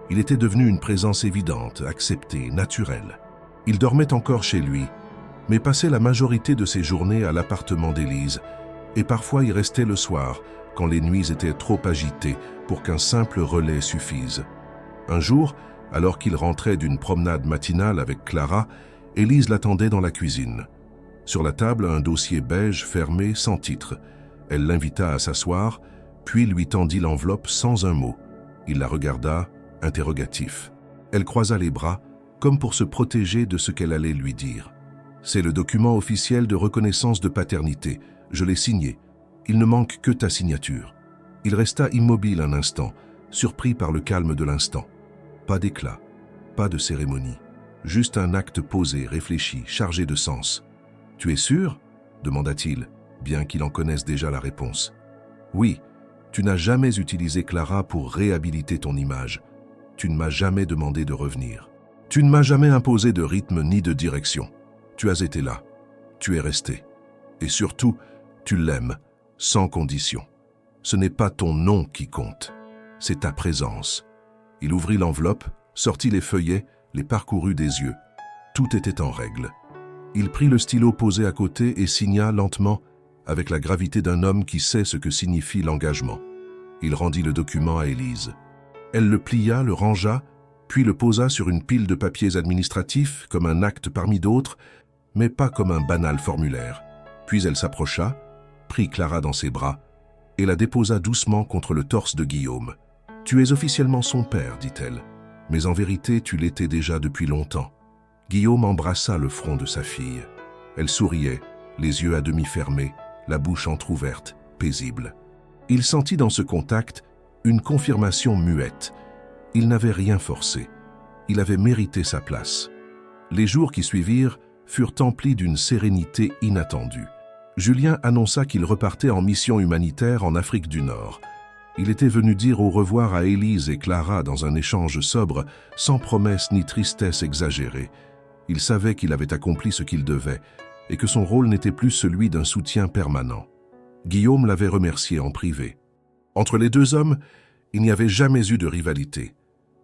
Il était devenu une présence évidente, acceptée, naturelle. Il dormait encore chez lui, mais passait la majorité de ses journées à l'appartement d'Élise, et parfois y restait le soir, quand les nuits étaient trop agitées pour qu'un simple relais suffise. Un jour, alors qu'il rentrait d'une promenade matinale avec Clara, Élise l'attendait dans la cuisine. Sur la table, un dossier beige fermé sans titre. Elle l'invita à s'asseoir, puis lui tendit l'enveloppe sans un mot. Il la regarda, interrogatif. Elle croisa les bras, comme pour se protéger de ce qu'elle allait lui dire. « C'est le document officiel de reconnaissance de paternité. Je l'ai signé. Il ne manque que ta signature. » Il resta immobile un instant, surpris par le calme de l'instant. Pas d'éclat, pas de cérémonie. Juste un acte posé, réfléchi, chargé de sens. « Tu es sûr ?» demanda-t-il, bien qu'il en connaisse déjà la réponse. « Oui, tu n'as jamais utilisé Clara pour réhabiliter ton image. Tu ne m'as jamais demandé de revenir. Tu ne m'as jamais imposé de rythme ni de direction. Tu as été là. Tu es resté. Et surtout, tu l'aimes, sans condition. Ce n'est pas ton nom qui compte, c'est ta présence. » Il ouvrit l'enveloppe, sortit les feuillets, les parcourut des yeux. Tout était en règle. Il prit le stylo posé à côté et signa lentement, avec la gravité d'un homme qui sait ce que signifie l'engagement. Il rendit le document à Élise. Elle le plia, le rangea, puis le posa sur une pile de papiers administratifs, comme un acte parmi d'autres, mais pas comme un banal formulaire. Puis elle s'approcha, prit Clara dans ses bras et la déposa doucement contre le torse de Guillaume. « Tu es officiellement son père, dit-elle, mais en vérité tu l'étais déjà depuis longtemps. » Guillaume embrassa le front de sa fille. Elle souriait, les yeux à demi fermés, la bouche entr'ouverte, paisible. Il sentit dans ce contact une confirmation muette. Il n'avait rien forcé. Il avait mérité sa place. Les jours qui suivirent furent emplis d'une sérénité inattendue. Julien annonça qu'il repartait en mission humanitaire en Afrique du Nord. Il était venu dire au revoir à Élise et Clara dans un échange sobre, sans promesse ni tristesse exagérée. Il savait qu'il avait accompli ce qu'il devait et que son rôle n'était plus celui d'un soutien permanent. Guillaume l'avait remercié en privé. Entre les deux hommes, il n'y avait jamais eu de rivalité.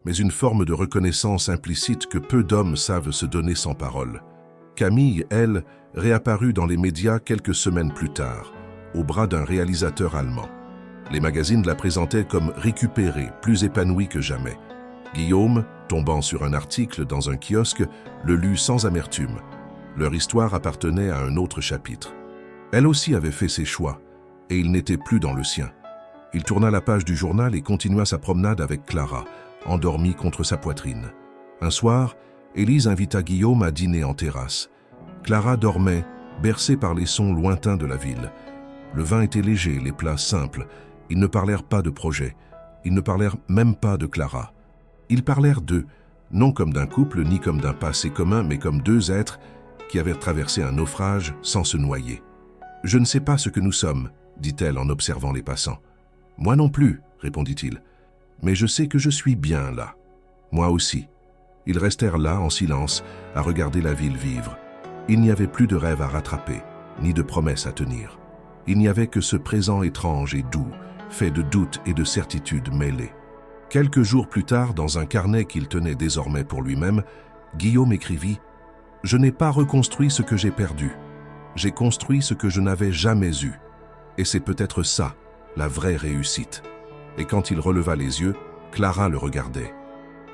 mais une forme de reconnaissance implicite que peu d'hommes savent se donner sans parole. Camille, elle, réapparut dans les médias quelques semaines plus tard, au bras d'un réalisateur allemand. Les magazines la présentaient comme récupérée, plus épanouie que jamais. Guillaume, tombant sur un article dans un kiosque, le lut sans amertume. Leur histoire appartenait à un autre chapitre. Elle aussi avait fait ses choix, et il n'était plus dans le sien. Il tourna la page du journal et continua sa promenade avec Clara, endormie contre sa poitrine. Un soir, Élise invita Guillaume à dîner en terrasse. Clara dormait, bercée par les sons lointains de la ville. Le vin était léger, les plats simples. Ils ne parlèrent pas de projet. Ils ne parlèrent même pas de Clara. Ils parlèrent d'eux, non comme d'un couple ni comme d'un passé commun, mais comme deux êtres qui avaient traversé un naufrage sans se noyer. « Je ne sais pas ce que nous sommes, » dit-elle en observant les passants. « Moi non plus, » répondit-il. « Mais je sais que je suis bien là. Moi aussi. » Ils restèrent là, en silence, à regarder la ville vivre. Il n'y avait plus de rêve à rattraper, ni de promesses à tenir. Il n'y avait que ce présent étrange et doux, fait de doutes et de certitudes mêlées. Quelques jours plus tard, dans un carnet qu'il tenait désormais pour lui-même, Guillaume écrivit « Je n'ai pas reconstruit ce que j'ai perdu. J'ai construit ce que je n'avais jamais eu. Et c'est peut-être ça, la vraie réussite. » Et quand il releva les yeux, Clara le regardait.